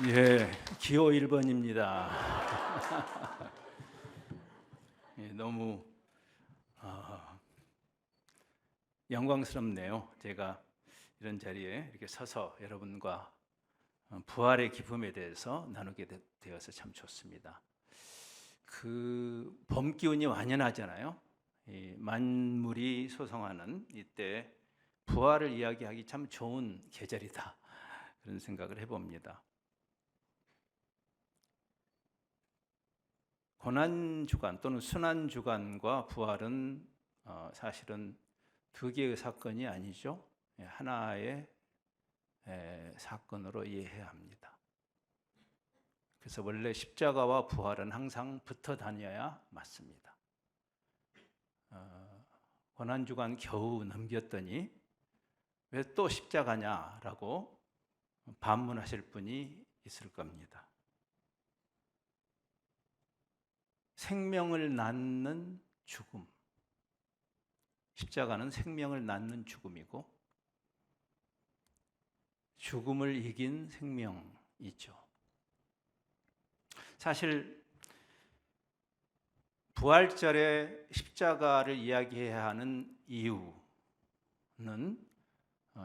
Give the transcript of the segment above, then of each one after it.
예, 기호 1번입니다. 예, 너무 영광스럽네요. 제가 이런 자리에 이렇게 서서 여러분과 부활의 기쁨에 대해서 나누게 되어서 참 좋습니다. 그 봄 기운이 완연하잖아요. 이 만물이 소성하는 이때 부활을 이야기하기 참 좋은 계절이다. 그런 생각을 해봅니다. 고난주간 또는 순환주간과 부활은 사실은 두 개의 사건이 아니죠. 하나의 사건으로 이해해야 합니다. 그래서 원래 십자가와 부활은 항상 붙어 다녀야 맞습니다. 고난주간 겨우 넘겼더니 왜 또 십자가냐라고 반문하실 분이 있을 겁니다. 생명을 낳는 죽음. 십자가는 생명을 낳는 죽음이고 죽음을 이긴 생명이죠. 사실 부활절에 십자가를 이야기해야 하는 이유는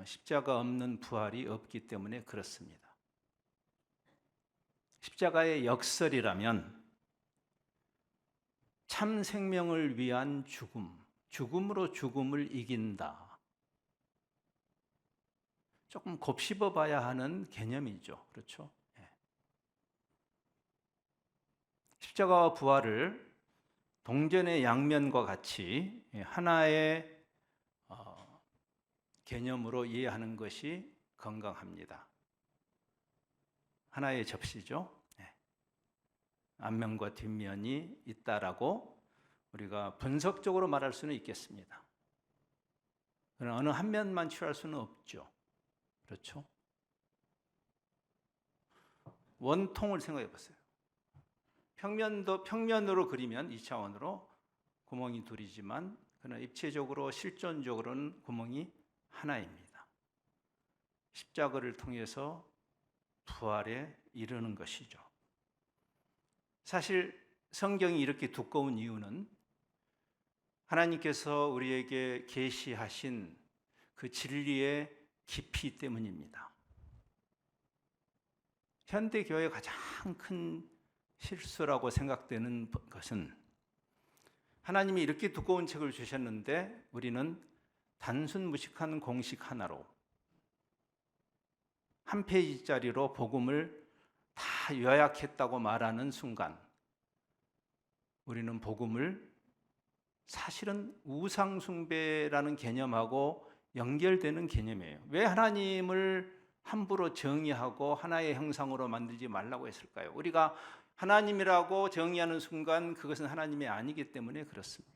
십자가 없는 부활이 없기 때문에 그렇습니다. 십자가의 역설이라면 참 생명을 위한 죽음, 죽음으로 죽음을 이긴다. 조금 곱씹어 봐야 하는 개념이죠. 그렇죠? 십자가와 부활을 동전의 양면과 같이 하나의 개념으로 이해하는 것이 건강합니다. 하나의 접시죠. 앞면과 뒷면이 있다라고 우리가 분석적으로 말할 수는 있겠습니다. 그러나 어느 한 면만 취할 수는 없죠. 그렇죠? 원통을 생각해 보세요. 평면으로 그리면 2차원으로 구멍이 둘이지만 그러나 입체적으로 실존적으로는 구멍이 하나입니다. 십자가를 통해서 부활에 이르는 것이죠. 사실 성경이 이렇게 두꺼운 이유는 하나님께서 우리에게 계시하신 그 진리의 깊이 때문입니다. 현대 교회의 가장 큰 실수라고 생각되는 것은 하나님이 이렇게 두꺼운 책을 주셨는데 우리는 단순 무식한 공식 하나로 한 페이지짜리로 복음을 다 요약했다고 말하는 순간 우리는 복음을 사실은 우상숭배라는 개념하고 연결되는 개념이에요. 왜 하나님을 함부로 정의하고 하나의 형상으로 만들지 말라고 했을까요? 우리가 하나님이라고 정의하는 순간 그것은 하나님이 아니기 때문에 그렇습니다.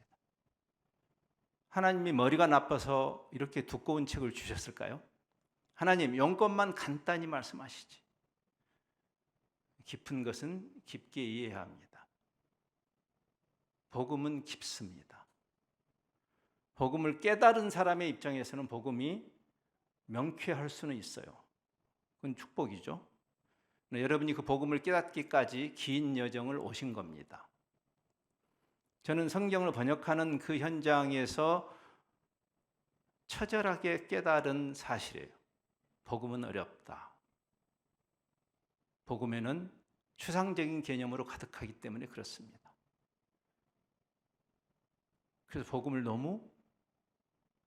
하나님이 머리가 나빠서 이렇게 두꺼운 책을 주셨을까요? 하나님 용건만 간단히 말씀하시지. 깊은 것은 깊게 이해해야 합니다. 복음은 깊습니다. 복음을 깨달은 사람의 입장에서는 복음이 명쾌할 수는 있어요. 그건 축복이죠. 여러분이 그 복음을 깨닫기까지 긴 여정을 오신 겁니다. 저는 성경을 번역하는 그 현장에서 처절하게 깨달은 사실이에요. 복음은 어렵다. 복음에는 추상적인 개념으로 가득하기 때문에 그렇습니다. 그래서 복음을 너무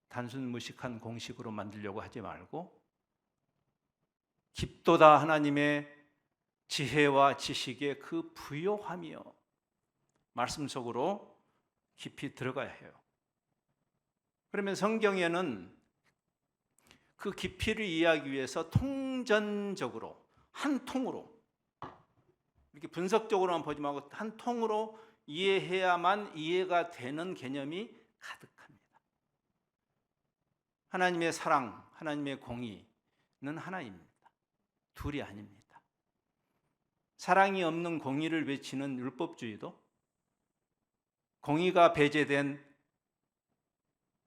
단순 무식한 공식으로 만들려고 하지 말고 깊도다 하나님의 지혜와 지식의 그 부요함이요. 말씀 속으로 깊이 들어가야 해요. 그러면 성경에는 그 깊이를 이해하기 위해서 통전적으로 한 통으로 이렇게 분석적으로만 보지 말고 한 통으로 이해해야만 이해가 되는 개념이 가득합니다. 하나님의 사랑, 하나님의 공의는 하나입니다. 둘이 아닙니다. 사랑이 없는 공의를 외치는 율법주의도 공의가 배제된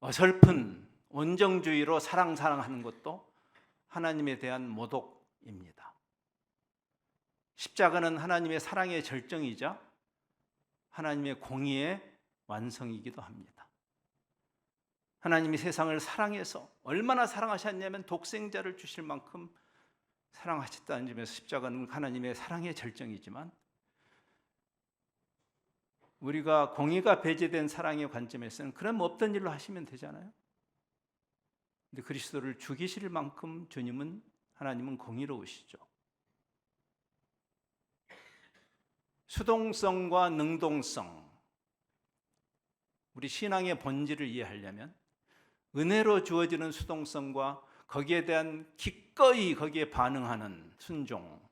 어설픈 온정주의로 사랑하는 것도 하나님에 대한 모독입니다. 십자가는 하나님의 사랑의 절정이자 하나님의 공의의 완성이기도 합니다. 하나님이 세상을 사랑해서 얼마나 사랑하셨냐면 독생자를 주실 만큼 사랑하셨다는 점에서 십자가는 하나님의 사랑의 절정이지만, 우리가 공의가 배제된 사랑의 관점에서는 그럼 없던 일로 하시면 되잖아요. 근데 그리스도를 죽이실 만큼 하나님은 공의로우시죠. 수동성과 능동성, 우리 신앙의 본질을 이해하려면 은혜로 주어지는 수동성과 거기에 대한 기꺼이 거기에 반응하는 순종,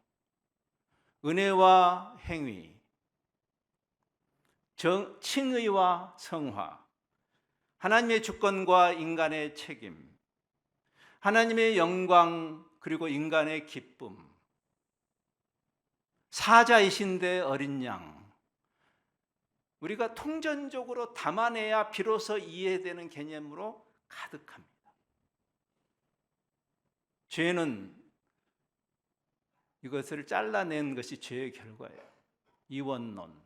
은혜와 행위, 칭의와 성화, 하나님의 주권과 인간의 책임, 하나님의 영광 그리고 인간의 기쁨, 사자이신데 어린 양, 우리가 통전적으로 담아내야 비로소 이해되는 개념으로 가득합니다. 죄는 이것을 잘라낸 것이 죄의 결과예요. 이원론,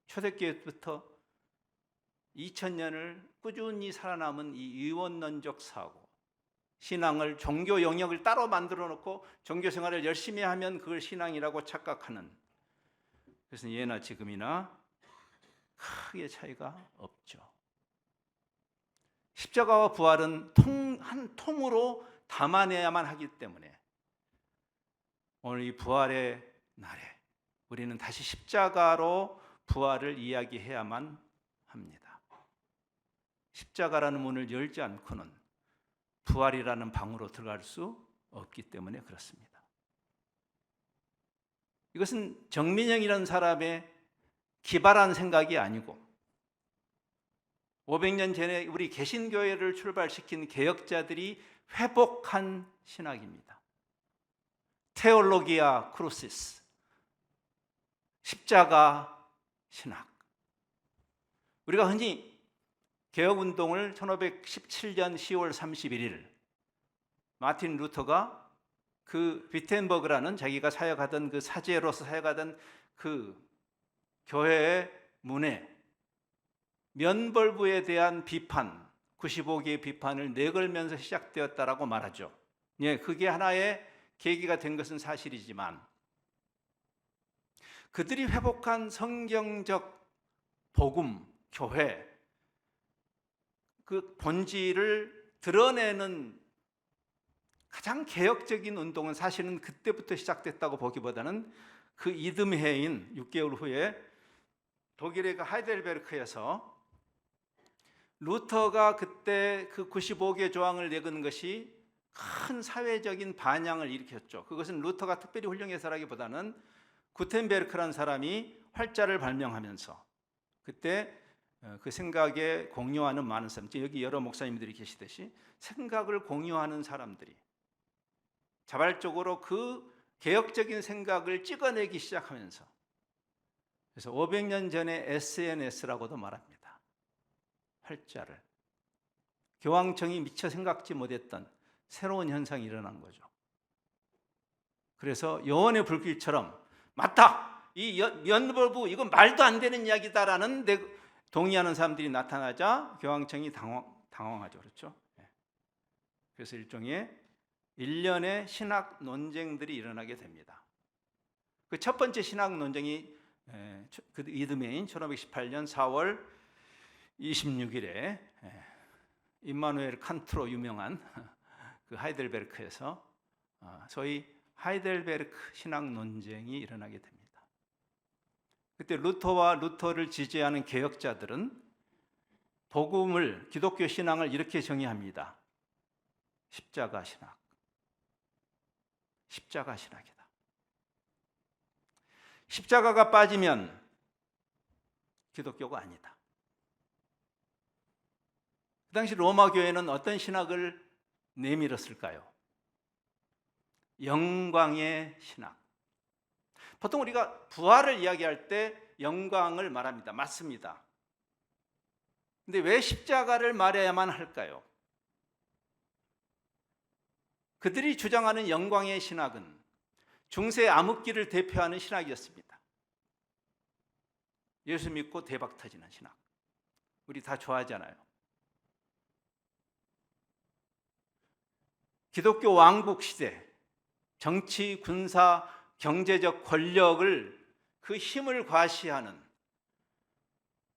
초대교회부터 2000년을 꾸준히 살아남은 이 이원론적 사고, 신앙을 종교 영역을 따로 만들어 놓고 종교 생활을 열심히 하면 그걸 신앙이라고 착각하는, 그래서 예나 지금이나 크게 차이가 없죠. 십자가와 부활은 한 통으로 담아내야만 하기 때문에 오늘 이 부활의 날에 우리는 다시 십자가로 부활을 이야기해야만 합니다. 십자가라는 문을 열지 않고는 부활이라는 방으로 들어갈 수 없기 때문에 그렇습니다. 이것은 정민영이라는 사람의 기발한 생각이 아니고 500년 전에 우리 개신교회를 출발시킨 개혁자들이 회복한 신학입니다. 테올로기아 크루시스, 십자가 신학. 우리가 흔히 개혁운동을 1517년 10월 31일 마틴 루터가 그 비텐버그라는 자기가 사역하던 그 사제로서 사역하던 그 교회의 문에 면벌부에 대한 비판, 95개의 비판을 내걸면서 시작되었다라고 말하죠. 예, 그게 하나의 계기가 된 것은 사실이지만 그들이 회복한 성경적 복음, 교회, 그 본질을 드러내는 가장 개혁적인 운동은 사실은 그때부터 시작됐다고 보기보다는 그 이듬해인 6개월 후에 독일의 그 하이델베르크에서 루터가 그때 그 95개 조항을 내건 것이 큰 사회적인 반향을 일으켰죠. 그것은 루터가 특별히 훌륭해서라기보다는 구텐베르크라는 사람이 활자를 발명하면서 그때 그 생각에 공유하는 많은 사람, 여기 여러 목사님들이 계시듯이 생각을 공유하는 사람들이 자발적으로 그 개혁적인 생각을 찍어내기 시작하면서, 그래서 500년 전에 SNS라고도 말합니다. 활자를, 교황청이 미처 생각지 못했던 새로운 현상이 일어난 거죠. 그래서 여원의 불길처럼 맞다! 이 면벌부 이건 말도 안 되는 이야기다라는 동의하는 사람들이 나타나자 교황청이 당황하죠. 그렇죠? 그래서 일종의 일련의 신학 논쟁들이 일어나게 됩니다. 그 첫 번째 신학 논쟁이 그 이듬해인 1518년 4월 26일에 임마누엘 칸트로 유명한 그 하이델베르크에서 소위 하이델베르크 신학 논쟁이 일어나게 됩니다. 그때 루터와 루터를 지지하는 개혁자들은 복음을, 기독교 신앙을 이렇게 정의합니다. 십자가 신학. 십자가 신학이다. 십자가가 빠지면 기독교가 아니다. 그 당시 로마 교회는 어떤 신학을 내밀었을까요? 영광의 신학. 보통 우리가 부활을 이야기할 때 영광을 말합니다. 맞습니다. 근데 왜 십자가를 말해야만 할까요? 그들이 주장하는 영광의 신학은 중세 암흑기를 대표하는 신학이었습니다. 예수 믿고 대박 터지는 신학. 우리 다 좋아하잖아요. 기독교 왕국 시대, 정치, 군사, 경제적 권력을 그 힘을 과시하는,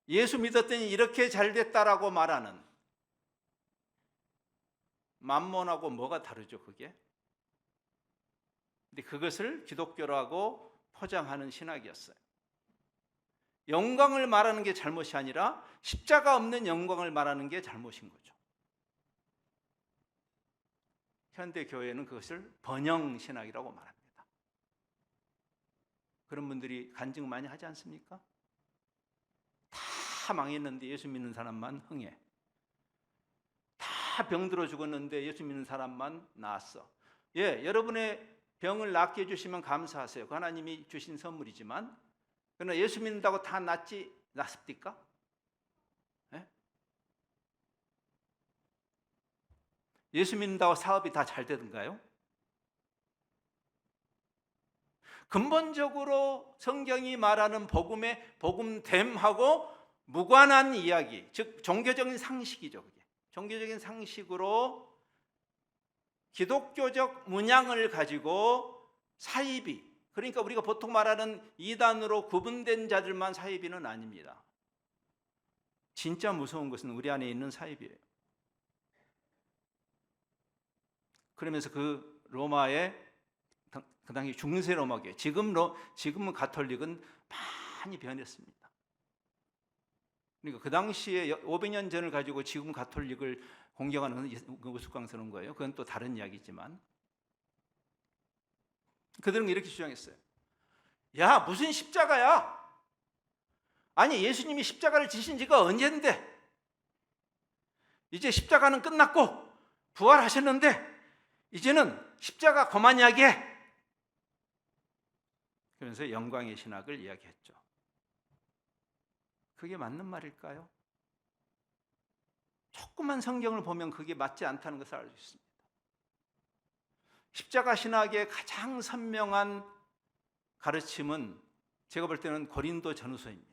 예수 믿었더니 이렇게 잘 됐다라고 말하는 만몬하고 뭐가 다르죠, 그게? 근데 그것을 기독교라고 포장하는 신학이었어요. 영광을 말하는 게 잘못이 아니라 십자가 없는 영광을 말하는 게 잘못인 거죠. 현대 교회는 그것을 번영 신학이라고 말합니다. 그런 분들이 간증 많이 하지 않습니까? 다 망했는데 예수 믿는 사람만 흥해. 다 병들어 죽었는데 예수 믿는 사람만 나았어. 예, 여러분의 병을 낫게 해주시면 감사하세요. 그 하나님이 주신 선물이지만, 그러나 예수 믿는다고 다 낫습니까? 예? 예수 믿는다고 사업이 다 잘 되던가요? 근본적으로 성경이 말하는 복음됨하고 무관한 이야기, 즉 종교적인 상식이죠. 그게 종교적인 상식으로 기독교적 문양을 가지고 사이비, 그러니까 우리가 보통 말하는 이단으로 구분된 자들만 사이비는 아닙니다. 진짜 무서운 것은 우리 안에 있는 사이비예요. 그러면서 그 로마의, 그 당시 중세 로마교회, 지금은 가톨릭은 많이 변했습니다. 그러니까 그 당시에 500년 전을 가지고 지금 가톨릭을 공경하는 건 우스꽝스러운 거예요. 그건 또 다른 이야기지만, 그들은 이렇게 주장했어요. 야, 무슨 십자가야? 아니, 예수님이 십자가를 지신 지가 언젠데? 이제 십자가는 끝났고 부활하셨는데 이제는 십자가 그만 이야기해. 그러면서 영광의 신학을 이야기했죠. 그게 맞는 말일까요? 조그만 성경을 보면 그게 맞지 않다는 것을 알 수 있습니다. 십자가 신학의 가장 선명한 가르침은 제가 볼 때는 고린도 전후서입니다.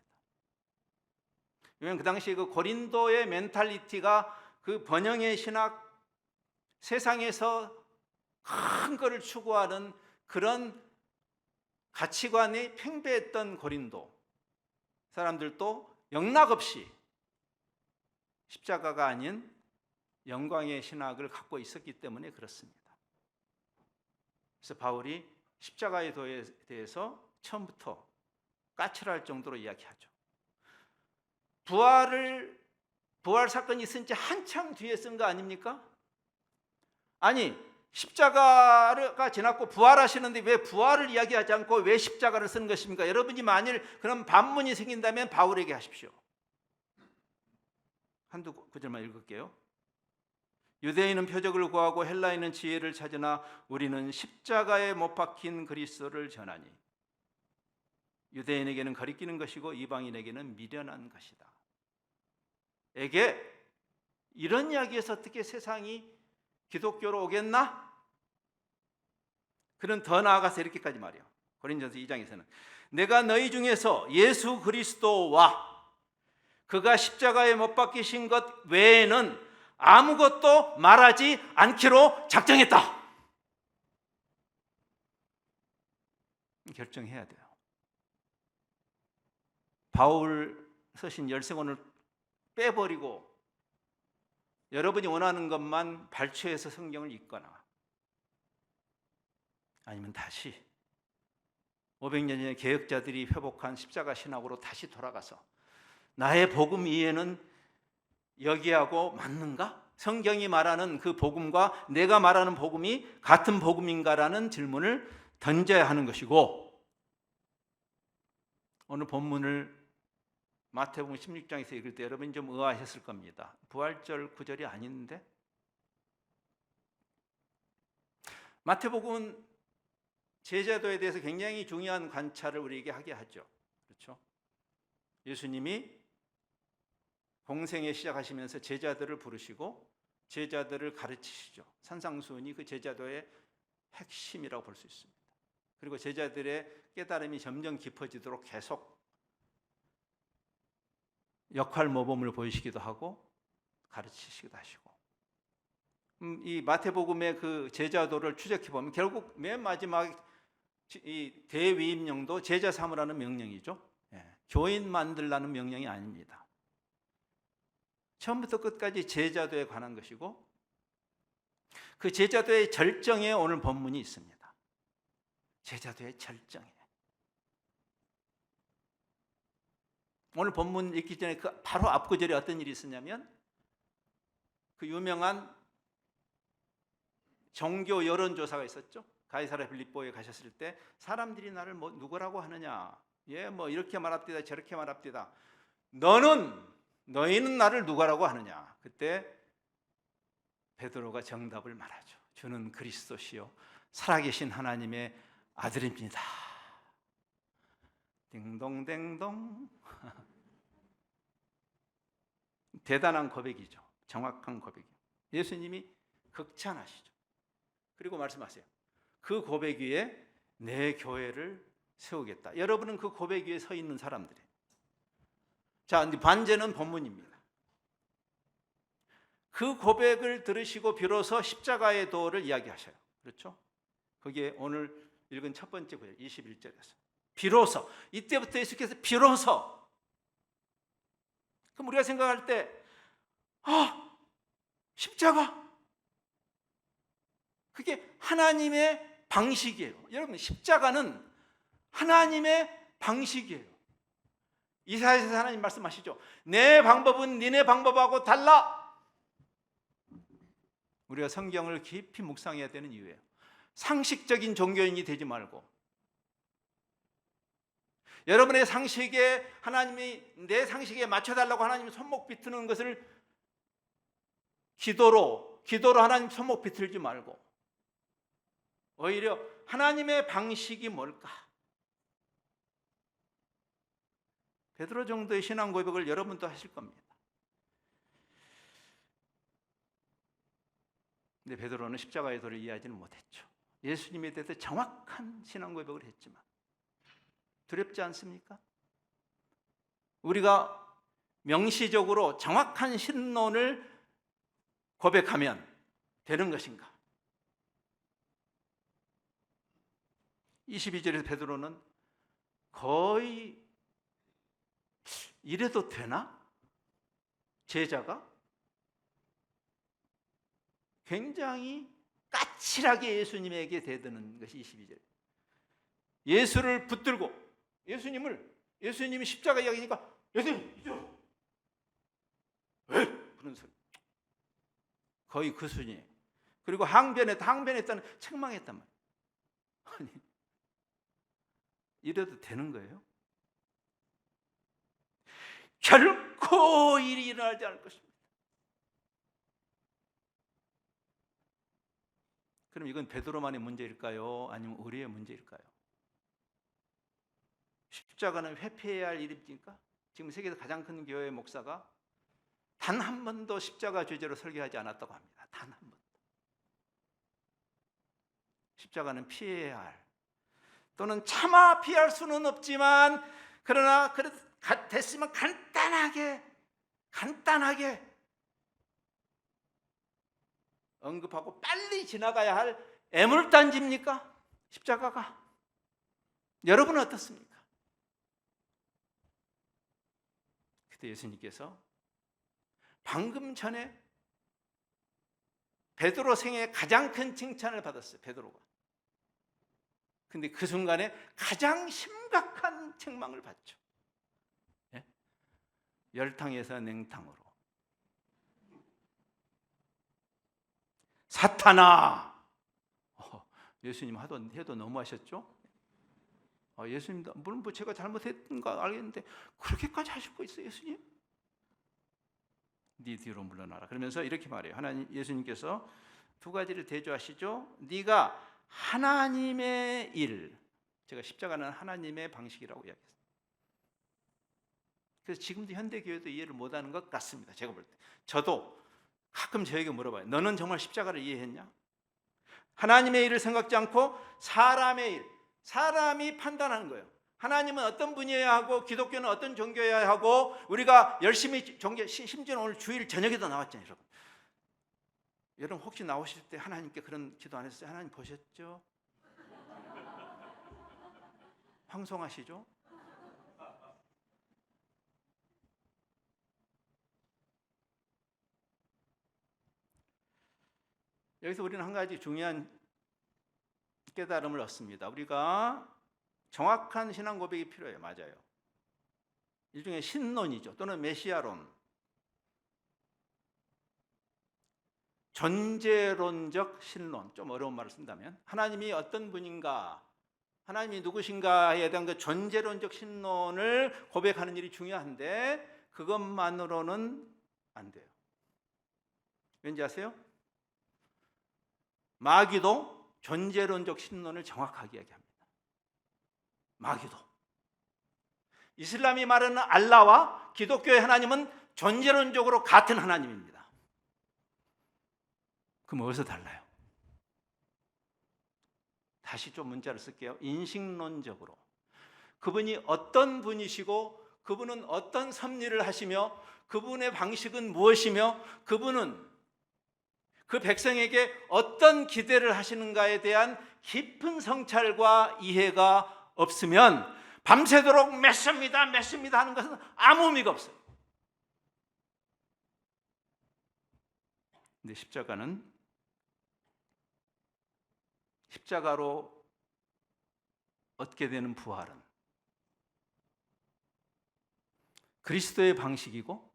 왜냐하면 그 당시에 그 고린도의 멘탈리티가 그 번영의 신학, 세상에서 큰 것을 추구하는 그런 가치관이 팽배했던 고린도 사람들도 영락없이 십자가가 아닌 영광의 신학을 갖고 있었기 때문에 그렇습니다. 그래서 바울이 십자가에 대해서 처음부터 까칠할 정도로 이야기하죠. 부활 사건이 있은 지 한참 뒤에 쓴 거 아닙니까? 아니, 십자가가 지났고 부활하시는데 왜 부활을 이야기하지 않고 왜 십자가를 쓴 것입니까? 여러분이 만일 그런 반문이 생긴다면 바울에게 하십시오. 한두 구절만 읽을게요. 유대인은 표적을 구하고 헬라인은 지혜를 찾으나 우리는 십자가에 못 박힌 그리스도를 전하니 유대인에게는 거리끼는 것이고 이방인에게는 미련한 것이다. 에게 이런 이야기에서 어떻게 세상이 기독교로 오겠나? 그는 더 나아가서 이렇게까지 말해요. 고린도전서 2장에서는 내가 너희 중에서 예수 그리스도와 그가 십자가에 못 박히신 것 외에는 아무것도 말하지 않기로 작정했다. 결정해야 돼요. 바울 서신 열쇠권을 빼버리고 여러분이 원하는 것만 발췌해서 성경을 읽거나 아니면 다시 500년 전에 개혁자들이 회복한 십자가 신학으로 다시 돌아가서 나의 복음 이해는 여기하고 맞는가? 성경이 말하는 그 복음과 내가 말하는 복음이 같은 복음인가라는 질문을 던져야 하는 것이고, 오늘 본문을 마태복음 16장에서 읽을 때 여러분이 좀 의아하셨을 겁니다. 부활절 구절이 아닌데? 마태복음은 제자도에 대해서 굉장히 중요한 관찰을 우리에게 하게 하죠. 그렇죠? 예수님이 공생에 시작하시면서 제자들을 부르시고 제자들을 가르치시죠. 산상수훈이 그 제자도의 핵심이라고 볼 수 있습니다. 그리고 제자들의 깨달음이 점점 깊어지도록 계속 역할 모범을 보이시기도 하고 가르치시기도 하시고, 이 마태복음의 그 제자도를 추적해 보면 결국 맨 마지막 이 대위임령도 제자 삼으라는 명령이죠. 교인 만들라는 명령이 아닙니다. 처음부터 끝까지 제자도에 관한 것이고, 그 제자도의 절정에 오늘 본문이 있습니다. 제자도의 절정에. 오늘 본문 읽기 전에 그 바로 앞구절에 어떤 일이 있었냐면, 그 유명한 종교 여론조사가 있었죠. 가이사랴 빌립보에 가셨을 때 사람들이 나를 뭐 누구라고 하느냐, 뭐 이렇게 말합디다 저렇게 말합디다, 너희는 나를 누구라고 하느냐. 그때 베드로가 정답을 말하죠. 주는 그리스도시요 살아계신 하나님의 아들입니다. 딩동댕동. 대단한 고백이죠. 정확한 고백이죠. 예수님이 극찬하시죠. 그리고 말씀하세요. 그 고백 위에 내 교회를 세우겠다. 여러분은 그 고백 위에 서 있는 사람들이에요. 자, 반제는 본문입니다. 그 고백을 들으시고 비로소 십자가의 도를 이야기하셔요. 그렇죠? 거기에 오늘 읽은 첫 번째 구절 21절에서 비로소, 이때부터 예수께서 비로소. 그럼 우리가 생각할 때 십자가, 그게 하나님의 방식이에요. 여러분, 십자가는 하나님의 방식이에요. 이사야에서 하나님 말씀하시죠. 내 방법은 니네 방법하고 달라. 우리가 성경을 깊이 묵상해야 되는 이유예요. 상식적인 종교인이 되지 말고, 여러분의 상식에 하나님이 내 상식에 맞춰달라고 하나님이 손목 비트는 것을 기도로 하나님 손목 비틀지 말고, 오히려 하나님의 방식이 뭘까? 베드로 정도의 신앙 고백을 여러분도 하실 겁니다. 근데 베드로는 십자가의 도를 이해하지는 못했죠. 예수님에 대해서 정확한 신앙 고백을 했지만 두렵지 않습니까? 우리가 명시적으로 정확한 신론을 고백하면 되는 것인가? 22절에서 베드로는 거의 이래도 되나? 제자가 굉장히 까칠하게 예수님에게 대드는 것이 22절. 예수를 붙들고 예수님이 십자가 이야기니까 예수님 이쪽 왜? 그런 소리. 거의 그 수준이에요. 그리고 항변했다는 책망했단 말이에요. 아니, 이래도 되는 거예요? 결코 일이 일어나지 않을 것입니다. 그럼 이건 베드로만의 문제일까요? 아니면 우리의 문제일까요? 십자가는 회피해야 할 일입니까? 지금 세계에서 가장 큰 교회 목사가 단 한 번도 십자가 주제로 설교하지 않았다고 합니다. 단 한 번도. 십자가는 피해야 할, 또는 차마 피할 수는 없지만 그러나 됐으면 간단하게 언급하고 빨리 지나가야 할 애물단지입니까? 십자가가. 여러분은 어떻습니까? 그때 예수님께서 방금 전에 베드로 생애 가장 큰 칭찬을 받았어요. 베드로가. 근데 그 순간에 가장 심각한 책망을 받죠. 예? 열탕에서 냉탕으로. 사탄아! 예수님 해도 너무하셨죠? 예수님, 물론 제가 잘못했던 거 알겠는데 그렇게까지 하실 거 있어요, 예수님? 네 뒤로 물러나라. 그러면서 이렇게 말해요. 예수님께서 두 가지를 대조하시죠. 네가 하나님의 일, 제가 십자가는 하나님의 방식이라고 이야기했어요. 그래서 지금도 현대교회도 이해를 못하는 것 같습니다. 제가 볼 때. 저도 가끔 저에게 물어봐요. 너는 정말 십자가를 이해했냐? 하나님의 일을 생각지 않고 사람의 일, 사람이 판단하는 거예요. 하나님은 어떤 분이어야 하고 기독교는 어떤 종교여야 하고 우리가 열심히 심지어 오늘 주일 저녁에도 나왔잖아요. 여러분. 여러분 혹시 나오실 때 하나님께 그런 기도 안 했어요? 하나님 보셨죠? 황송하시죠? 여기서 우리는 한 가지 중요한 깨달음을 얻습니다. 우리가 정확한 신앙 고백이 필요해요. 맞아요. 일종의 신론이죠. 또는 메시아론. 존재론적 신론. 좀 어려운 말을 쓴다면 하나님이 어떤 분인가, 하나님이 누구신가에 대한 그 존재론적 신론을 고백하는 일이 중요한데 그것만으로는 안 돼요. 왠지 아세요? 마귀도 존재론적 신론을 정확하게 이야기합니다. 마귀도. 이슬람이 말하는 알라와 기독교의 하나님은 존재론적으로 같은 하나님입니다. 그럼 어디서 달라요? 다시 좀 문자를 쓸게요. 인식론적으로 그분이 어떤 분이시고 그분은 어떤 섭리를 하시며 그분의 방식은 무엇이며 그분은 그 백성에게 어떤 기대를 하시는가에 대한 깊은 성찰과 이해가 없으면 밤새도록 맺습니다 하는 것은 아무 의미가 없어요. 근데 십자가로 얻게 되는 부활은 그리스도의 방식이고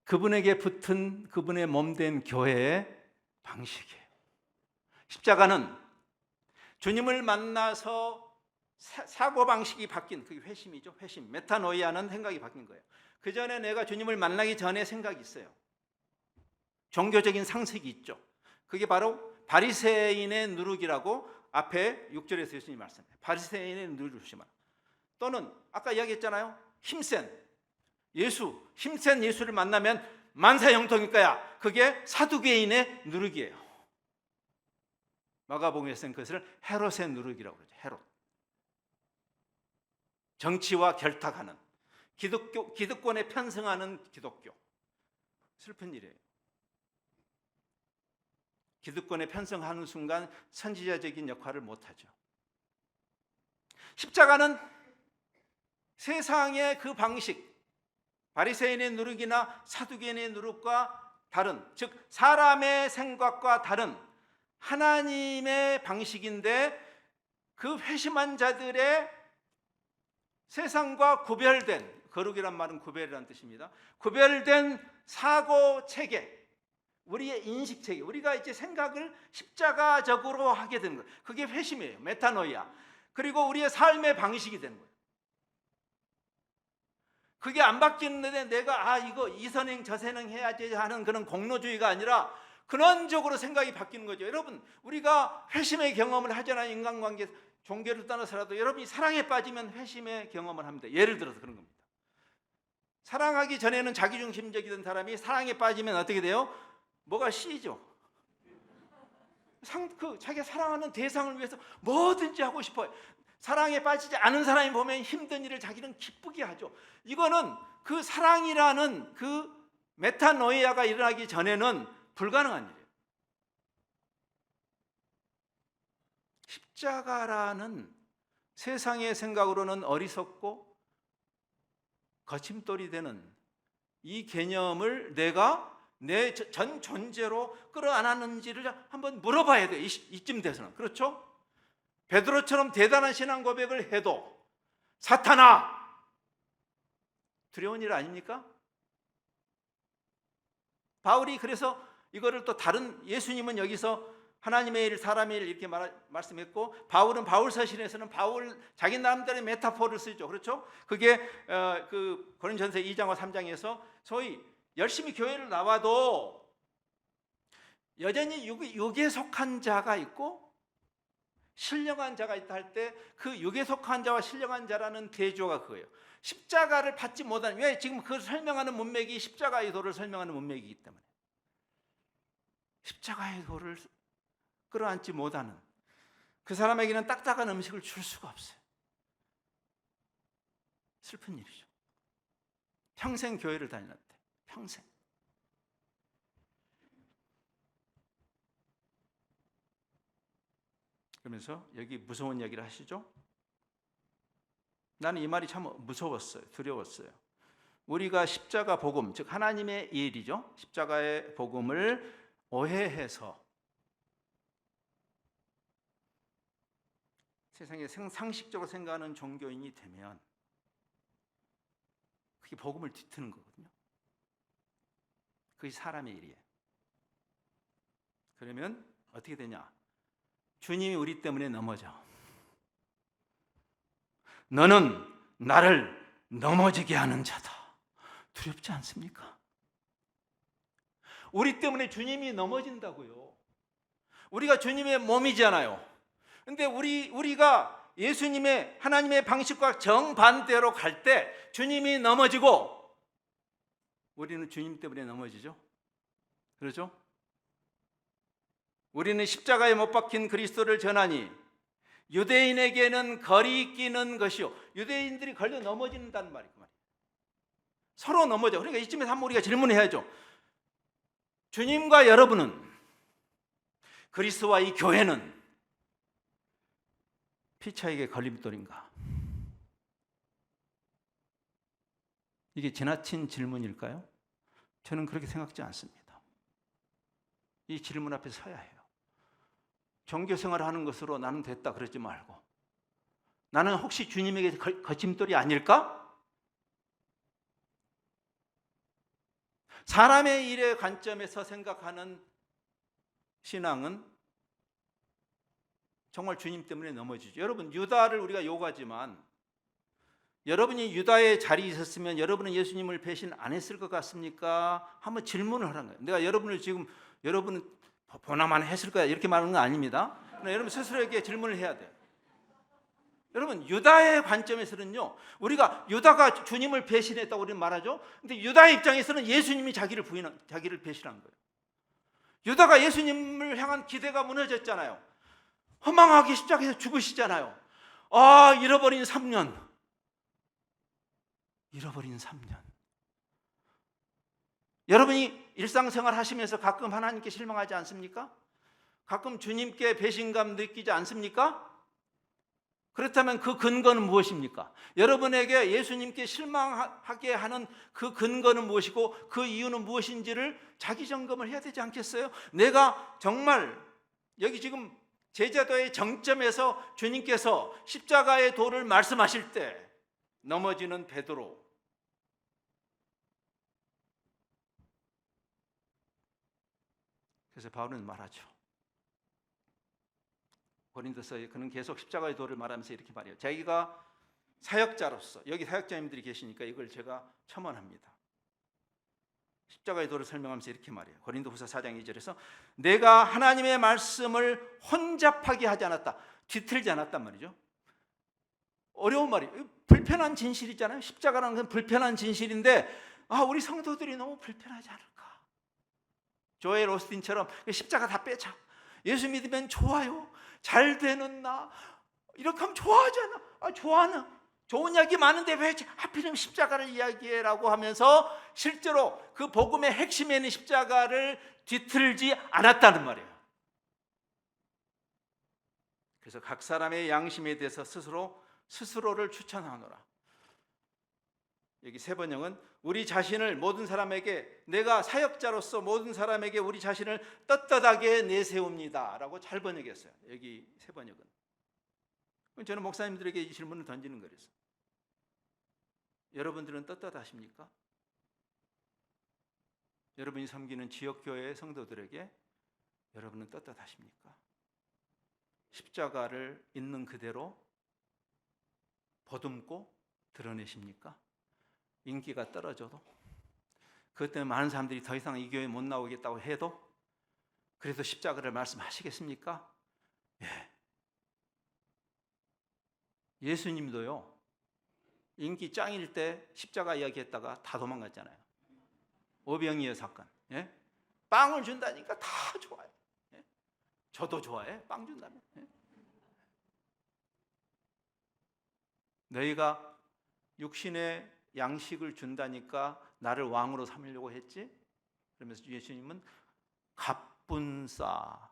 그분에게 붙은 그분의 몸된 교회의 방식이에요. 십자가는 주님을 만나서 사고방식이 바뀐, 그게 회심이죠. 회심, 메타노이아는 생각이 바뀐 거예요. 그 전에 내가 주님을 만나기 전에 생각이 있어요. 종교적인 상식이 있죠. 그게 바로 바리새인의 누룩이라고 앞에 6절에서 예수님이 말씀해요. 바리새인의 누룩을 조심하라. 또는 아까 이야기했잖아요. 힘센 예수를 만나면 만사형통일 거야. 그게 사두개인의 누룩이에요. 마가복음에서는 그것을 헤롯의 누룩이라고 그러죠. 헤롯. 정치와 결탁하는 기득권에 편승하는 기독교. 슬픈 일이에요. 기득권에 편승하는 순간 선지자적인 역할을 못하죠. 십자가는 세상의 그 방식, 바리새인의 누룩이나 사두개인의 누룩과 다른, 즉 사람의 생각과 다른 하나님의 방식인데 그 회심한 자들의 세상과 구별된, 거룩이란 말은 구별이라는 뜻입니다. 구별된 사고 체계, 우리의 인식 체계, 우리가 이제 생각을 십자가적으로 하게 되는 거예요. 그게 회심이에요. 메타노이아. 그리고 우리의 삶의 방식이 되는 거예요. 그게 안 바뀌는데 내가 이거 이선행 저선행 해야지 하는 그런 공로주의가 아니라 근원적으로 생각이 바뀌는 거죠. 여러분, 우리가 회심의 경험을 하잖아요. 인간관계, 종교를 떠나서라도 여러분이 사랑에 빠지면 회심의 경험을 합니다. 예를 들어서 그런 겁니다. 사랑하기 전에는 자기중심적이던 사람이 사랑에 빠지면 어떻게 돼요? 뭐가 씌죠. 자기가 사랑하는 대상을 위해서 뭐든지 하고 싶어요. 사랑에 빠지지 않은 사람이 보면 힘든 일을 자기는 기쁘게 하죠. 이거는 그 사랑이라는 그 메타노이아가 일어나기 전에는 불가능한 일이에요. 십자가라는 세상의 생각으로는 어리석고 거침돌이 되는 이 개념을 내가 내 전 존재로 끌어안았는지를 한번 물어봐야 돼요. 이쯤 돼서는. 그렇죠? 베드로처럼 대단한 신앙 고백을 해도 사탄아! 두려운 일 아닙니까? 바울이 그래서 이거를 또 다른, 예수님은 여기서 하나님의 일, 사람의 일 이렇게 말씀했고, 바울은 바울 서신에서는 자기 나름대로의 메타포를 쓰죠. 그렇죠? 그게 그 고린도전서 2장과 3장에서 소위 열심히 교회를 나와도 여전히 육에 속한 자가 있고 신령한 자가 있다 할 때 그 육에 속한 자와 신령한 자라는 대조가 그거예요. 십자가를 받지 못하는, 왜? 지금 그걸 설명하는 문맥이 십자가의 도를 설명하는 문맥이기 때문에. 십자가의 도를 끌어안지 못하는, 그 사람에게는 딱딱한 음식을 줄 수가 없어요. 슬픈 일이죠. 평생 교회를 다녔는데, 평생. 그러면서 여기 무서운 얘기를 하시죠. 나는 이 말이 참 무서웠어요. 두려웠어요. 우리가 십자가 복음, 즉 하나님의 일이죠. 십자가의 복음을 오해해서 세상에 상식적으로 생각하는 종교인이 되면 그게 복음을 뒤트는 거거든요. 그게 사람의 일이에요. 그러면 어떻게 되냐? 주님이 우리 때문에 넘어져. 너는 나를 넘어지게 하는 자다. 두렵지 않습니까? 우리 때문에 주님이 넘어진다고요. 우리가 주님의 몸이잖아요. 근데 우리가 예수님의 하나님의 방식과 정반대로 갈 때 주님이 넘어지고 우리는 주님 때문에 넘어지죠. 그렇죠? 우리는 십자가에 못 박힌 그리스도를 전하니 유대인에게는 거리 끼는 것이요. 유대인들이 걸려 넘어진다는 말이에요. 서로 넘어져. 그러니까 이쯤에서 한번 우리가 질문해야죠. 주님과 여러분은, 그리스도와 이 교회는 피차에게 걸림돌인가? 이게 지나친 질문일까요? 저는 그렇게 생각지 않습니다. 이 질문 앞에 서야 해요. 종교생활을 하는 것으로 나는 됐다 그러지 말고, 나는 혹시 주님에게 거침돌이 아닐까? 사람의 일의 관점에서 생각하는 신앙은 정말 주님 때문에 넘어지죠. 여러분, 유다를 우리가 욕하지만 여러분이 유다의 자리에 있었으면 여러분은 예수님을 배신 안 했을 것 같습니까? 한번 질문을 하는 거예요. 내가 여러분을 지금 여러분은 보나마나 했을 거야 이렇게 말하는 건 아닙니다. 여러분 스스로에게 질문을 해야 돼요. 여러분, 유다의 관점에서는요, 우리가 유다가 주님을 배신했다고 우리는 말하죠. 근데 유다의 입장에서는 예수님이 자기를 배신한 거예요. 유다가 예수님을 향한 기대가 무너졌잖아요. 허망하게 십자가에서 죽으시잖아요. 잃어버린 3년. 여러분이 일상생활 하시면서 가끔 하나님께 실망하지 않습니까? 가끔 주님께 배신감 느끼지 않습니까? 그렇다면 그 근거는 무엇입니까? 여러분에게 예수님께 실망하게 하는 그 근거는 무엇이고 그 이유는 무엇인지를 자기 점검을 해야 되지 않겠어요? 내가 정말 여기 지금 제자도의 정점에서 주님께서 십자가의 도를 말씀하실 때 넘어지는 베드로, 그래서 바울은 말하죠. 고린도서에 그는 계속 십자가의 도를 말하면서 이렇게 말해요. 자기가 사역자로서, 여기 사역자님들이 계시니까 이걸 제가 첨언합니다. 십자가의 도를 설명하면서 이렇게 말해요. 고린도후서 4장 2절에서 내가 하나님의 말씀을 혼잡하게 하지 않았다, 뒤틀지 않았단 말이죠. 어려운 말이에요. 불편한 진실이잖아요. 십자가라는 건 불편한 진실인데 우리 성도들이 너무 불편하지 않을까? 조엘 오스틴처럼 십자가 다 빼자. 예수 믿으면 좋아요. 잘 되는 나 이렇게 하면 좋아하잖아. 좋아하는 좋은 이야기 많은데 왜 하필이면 십자가를 이야기해라고 하면서 실제로 그 복음의 핵심에 있는 십자가를 뒤틀지 않았다는 말이에요. 그래서 각 사람의 양심에 대해서 스스로를 추천하노라. 여기 세 번역은 우리 자신을 모든 사람에게, 내가 사역자로서 모든 사람에게 우리 자신을 떳떳하게 내세웁니다 라고 잘 번역했어요. 여기 세 번역은. 저는 목사님들에게 이 질문을 던지는 거예요. 여러분들은 떳떳하십니까? 여러분이 섬기는 지역교회 성도들에게 여러분은 떳떳하십니까? 십자가를 있는 그대로 보듬고 드러내십니까? 인기가 떨어져도, 그것 때문에 많은 사람들이 더 이상 이 교회에 못 나오겠다고 해도 그래도 십자가를 말씀하시겠습니까? 예. 예수님도요, 인기 짱일 때 십자가 이야기했다가 다 도망갔잖아요. 오병이어 사건. 예? 빵을 준다니까 다 좋아해. 예? 저도 좋아해. 빵 준다면. 예? 너희가 육신의 양식을 준다니까 나를 왕으로 삼으려고 했지? 그러면서 예수님은 갑분싸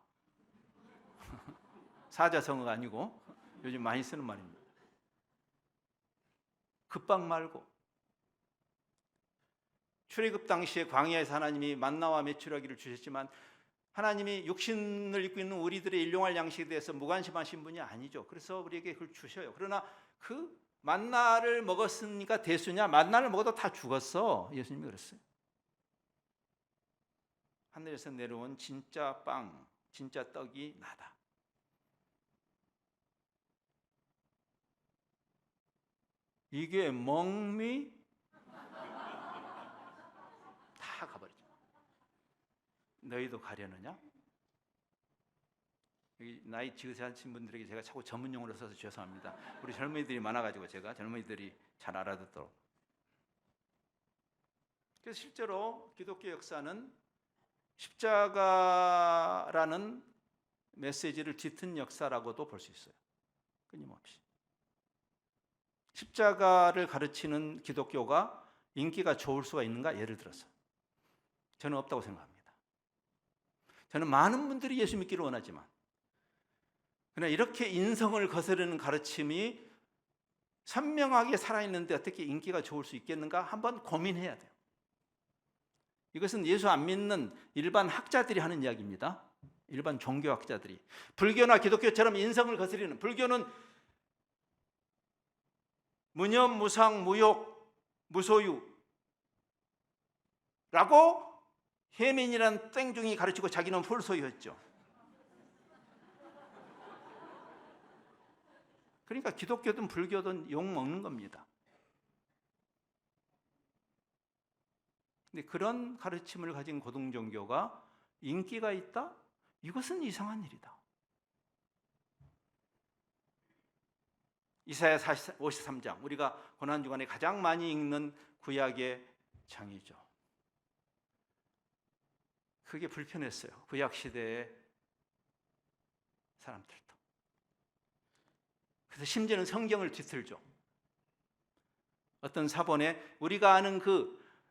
사자성어가 아니고 요즘 많이 쓰는 말입니다. 급박 말고. 출애굽 당시에 광야에서 하나님이 만나와 메추라기를 주셨지만 하나님이 육신을 입고 있는 우리들의 일용할 양식에 대해서 무관심하신 분이 아니죠. 그래서 우리에게 그걸 주셔요. 그러나 그 만나를 먹었으니까 대수냐? 만나를 먹어도 다 죽었어. 예수님이 그랬어요. 하늘에서 내려온 진짜 빵, 진짜 떡이 나다. 이게 멍미? 다 가버리죠. 너희도 가려느냐? 여기 나이 지으신 분들에게 제가 자꾸 전문 용어로 써서 죄송합니다. 우리 젊은이들이 많아가지고 제가 젊은이들이 잘 알아듣도록. 그래서 실제로 기독교 역사는 십자가라는 메시지를 짙은 역사라고도 볼 수 있어요. 끊임없이. 십자가를 가르치는 기독교가 인기가 좋을 수가 있는가? 예를 들어서 저는 없다고 생각합니다. 저는 많은 분들이 예수 믿기를 원하지만 그러나 이렇게 인성을 거스르는 가르침이 선명하게 살아있는데 어떻게 인기가 좋을 수 있겠는가? 한번 고민해야 돼요. 이것은 예수 안 믿는 일반 학자들이 하는 이야기입니다. 일반 종교학자들이. 불교나 기독교처럼 인성을 거스르는, 불교는 무념, 무상, 무욕, 무소유라고 혜민이라는 땡중이 가르치고 자기는 풀소유였죠. 그러니까 기독교든 불교든 욕먹는 겁니다. 근데 그런 가르침을 가진 고등종교가 인기가 있다? 이것은 이상한 일이다. 이사야 53장, 우리가 고난주간에 가장 많이 읽는 구약의 장이죠. 그게 불편했어요. 구약 시대의 사람들도. 그래서 심지어는 성경을 뒤틀죠. 어떤 사본에 우리가 아는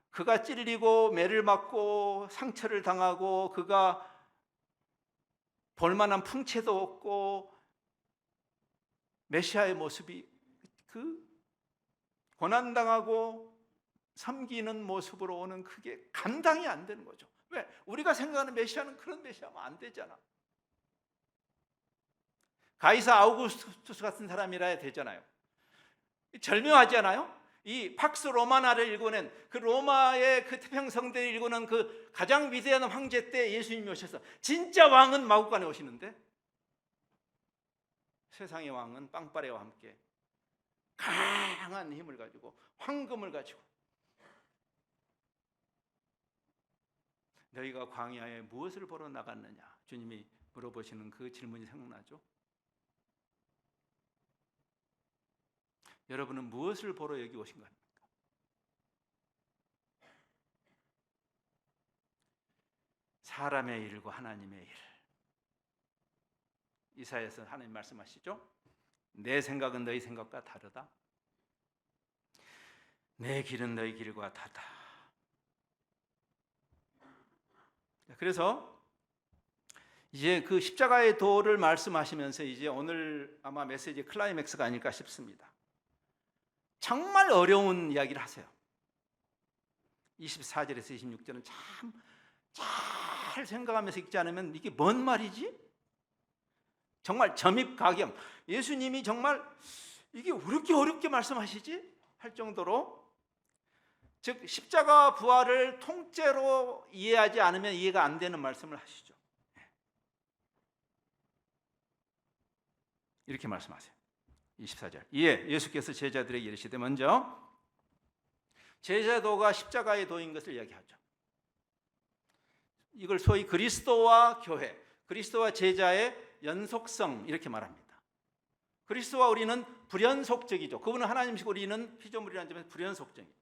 그가 찔리고 매를 맞고 상처를 당하고 그가 볼만한 풍채도 없고 메시아의 모습이 고난당하고 섬기는 모습으로 오는 그게 감당이 안 되는 거죠. 왜? 우리가 생각하는 메시아는 그런 메시아면 안 되잖아. 가이사 아우구스투스 같은 사람이라 해야 되잖아요. 절묘하지 않아요? 이 팍스 로마나를 일궈낸 그 로마의 그 태평성대를 일궈낸 그 가장 위대한 황제 때 예수님이 오셔서 진짜 왕은 마구간에 오시는데 세상의 왕은 빵빠레와 함께 강한 힘을 가지고 황금을 가지고 너희가 광야에 무엇을 보러 나갔느냐 주님이 물어보시는 그 질문이 생각나죠? 여러분은 무엇을 보러 여기 오신 겁니까? 사람의 일과 하나님의 일. 이사야에서 하나님 말씀하시죠? 내 생각은 너희 생각과 다르다. 내 길은 너희 길과 다르다. 그래서 이제 그 십자가의 도를 말씀하시면서 이제 오늘 아마 메시지 클라이맥스가 아닐까 싶습니다. 정말 어려운 이야기를 하세요. 24절에서 26절은 참 잘 생각하면서 읽지 않으면 이게 뭔 말이지? 정말 점입가경. 예수님이 정말 이게 왜 이렇게 어렵게 말씀하시지? 할 정도로 즉 십자가 부활을 통째로 이해하지 않으면 이해가 안 되는 말씀을 하시죠. 이렇게 말씀하세요. 24절. 이에 예수께서 제자들에게 이르시되 먼저 제자도가 십자가의 도인 것을 이야기하죠. 이걸 소위 그리스도와 교회, 그리스도와 제자의 연속성 이렇게 말합니다. 그리스도와 우리는 불연속적이죠. 그분은 하나님이시고 우리는 피조물이라는 점에서 불연속적이에요.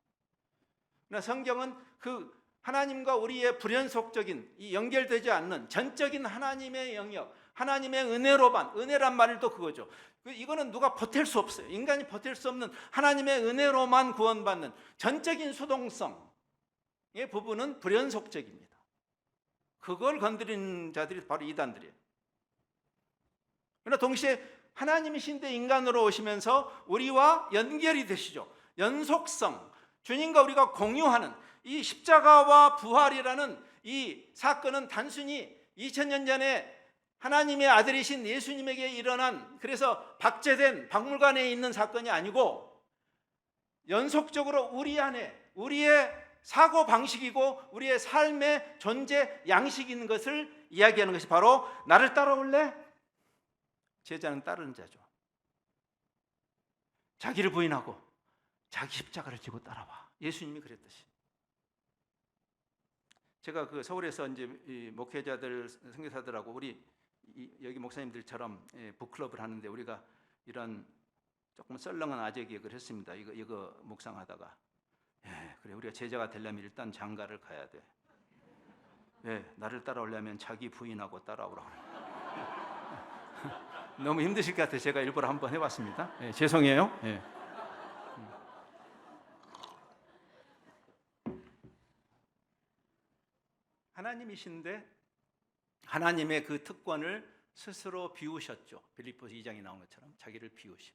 그러나 성경은 그 하나님과 우리의 불연속적인 이 연결되지 않는 전적인 하나님의 영역, 하나님의 은혜로만, 은혜란 말도 그거죠. 이거는 누가 버틸 수 없어요. 인간이 버틸 수 없는 하나님의 은혜로만 구원받는 전적인 수동성의 부분은 불연속적입니다. 그걸 건드린 자들이 바로 이단들이에요. 그러나 동시에 하나님이신데 인간으로 오시면서 우리와 연결이 되시죠. 연속성, 주님과 우리가 공유하는 이 십자가와 부활이라는 이 사건은 단순히 2000년 전에 하나님의 아들이신 예수님에게 일어난, 그래서 박제된 박물관에 있는 사건이 아니고 연속적으로 우리 안에 우리의 사고 방식이고 우리의 삶의 존재 양식인 것을 이야기하는 것이 바로 나를 따라올래? 제자는 따르는 자죠. 자기를 부인하고 자기 십자가를 지고 따라와. 예수님이 그랬듯이. 제가 그 서울에서 이제 이 목회자들, 선교사들하고 우리 여기 목사님들처럼 북클럽을 하는데 우리가 이런 조금 썰렁한 아재 기획을 했습니다. 이거 묵상하다가 그래 우리가 제자가 되려면 일단 장가를 가야 돼. 왜? 나를 따라오려면 자기 부인하고 따라오라고. 너무 힘드실 것 같아서 제가 일부러 한번 해봤습니다. 죄송해요. 하나님이신데 하나님의 그 특권을 스스로 비우셨죠. 빌립보서 2장에 나온 것처럼 자기를 비우심.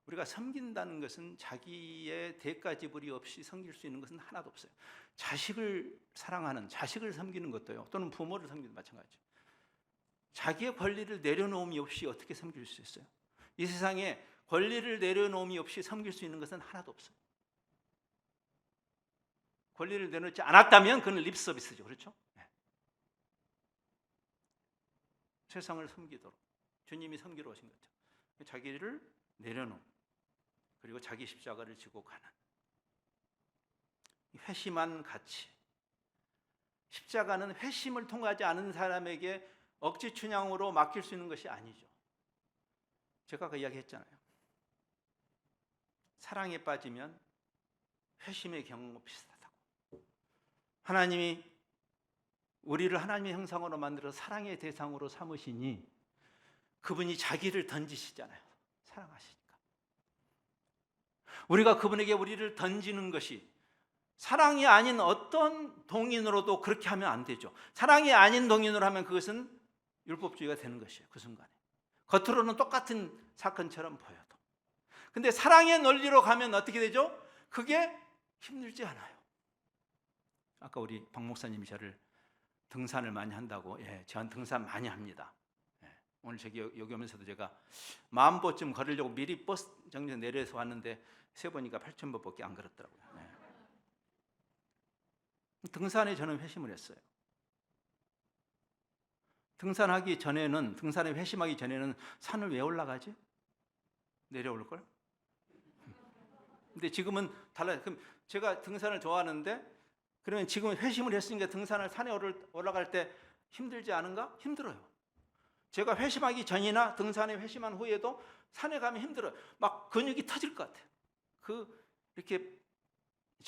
우리가 섬긴다는 것은 자기의 대가 지불이 없이 섬길 수 있는 것은 하나도 없어요. 자식을 사랑하는, 자식을 섬기는 것도요, 또는 부모를 섬기는 마찬가지죠. 자기의 권리를 내려놓음이 없이 어떻게 섬길 수 있어요? 이 세상에 권리를 내려놓음이 없이 섬길 수 있는 것은 하나도 없어요. 권리를 내놓지 않았다면 그는 립 서비스죠. 그렇죠? 세상을 섬기도록 주님이 섬기러 오신 거죠. 자기를 내려놓음, 그리고 자기 십자가를 지고 가는 회심한 가치. 십자가는 회심을 통하지 않은 사람에게 억지 춘향으로 맡길 수 있는 것이 아니죠. 제가 그 이야기 했잖아요. 사랑에 빠지면 회심의 경험과 비슷하다고. 하나님이 우리를 하나님의 형상으로 만들어 사랑의 대상으로 삼으시니 그분이 자기를 던지시잖아요. 사랑하시니까. 우리가 그분에게 우리를 던지는 것이 사랑이 아닌 어떤 동인으로도 그렇게 하면 안 되죠. 사랑이 아닌 동인으로 하면 그것은 율법주의가 되는 것이에요. 그 순간에. 겉으로는 똑같은 사건처럼 보여도. 근데 사랑의 논리로 가면 어떻게 되죠? 그게 힘들지 않아요. 아까 우리 박 목사님이 저를 등산을 많이 한다고, 전 등산 많이 합니다. 오늘 여기 오면서도 제가 10,000보쯤 걸으려고 미리 버스 정류장 내려서 왔는데 세보니까 8,000보밖에 안 걸었더라고요. 등산에 저는 회심을 했어요. 등산하기 전에는, 등산에 회심하기 전에는 산을 왜 올라가지? 내려올걸? 근데 지금은 달라요. 그럼 제가 등산을 좋아하는데, 그러면 지금 회심을 했으니까 등산을 산에 올라갈 때 힘들지 않은가? 힘들어요. 제가 회심하기 전이나 등산에 회심한 후에도 산에 가면 힘들어요. 막 근육이 터질 것 같아요. 이렇게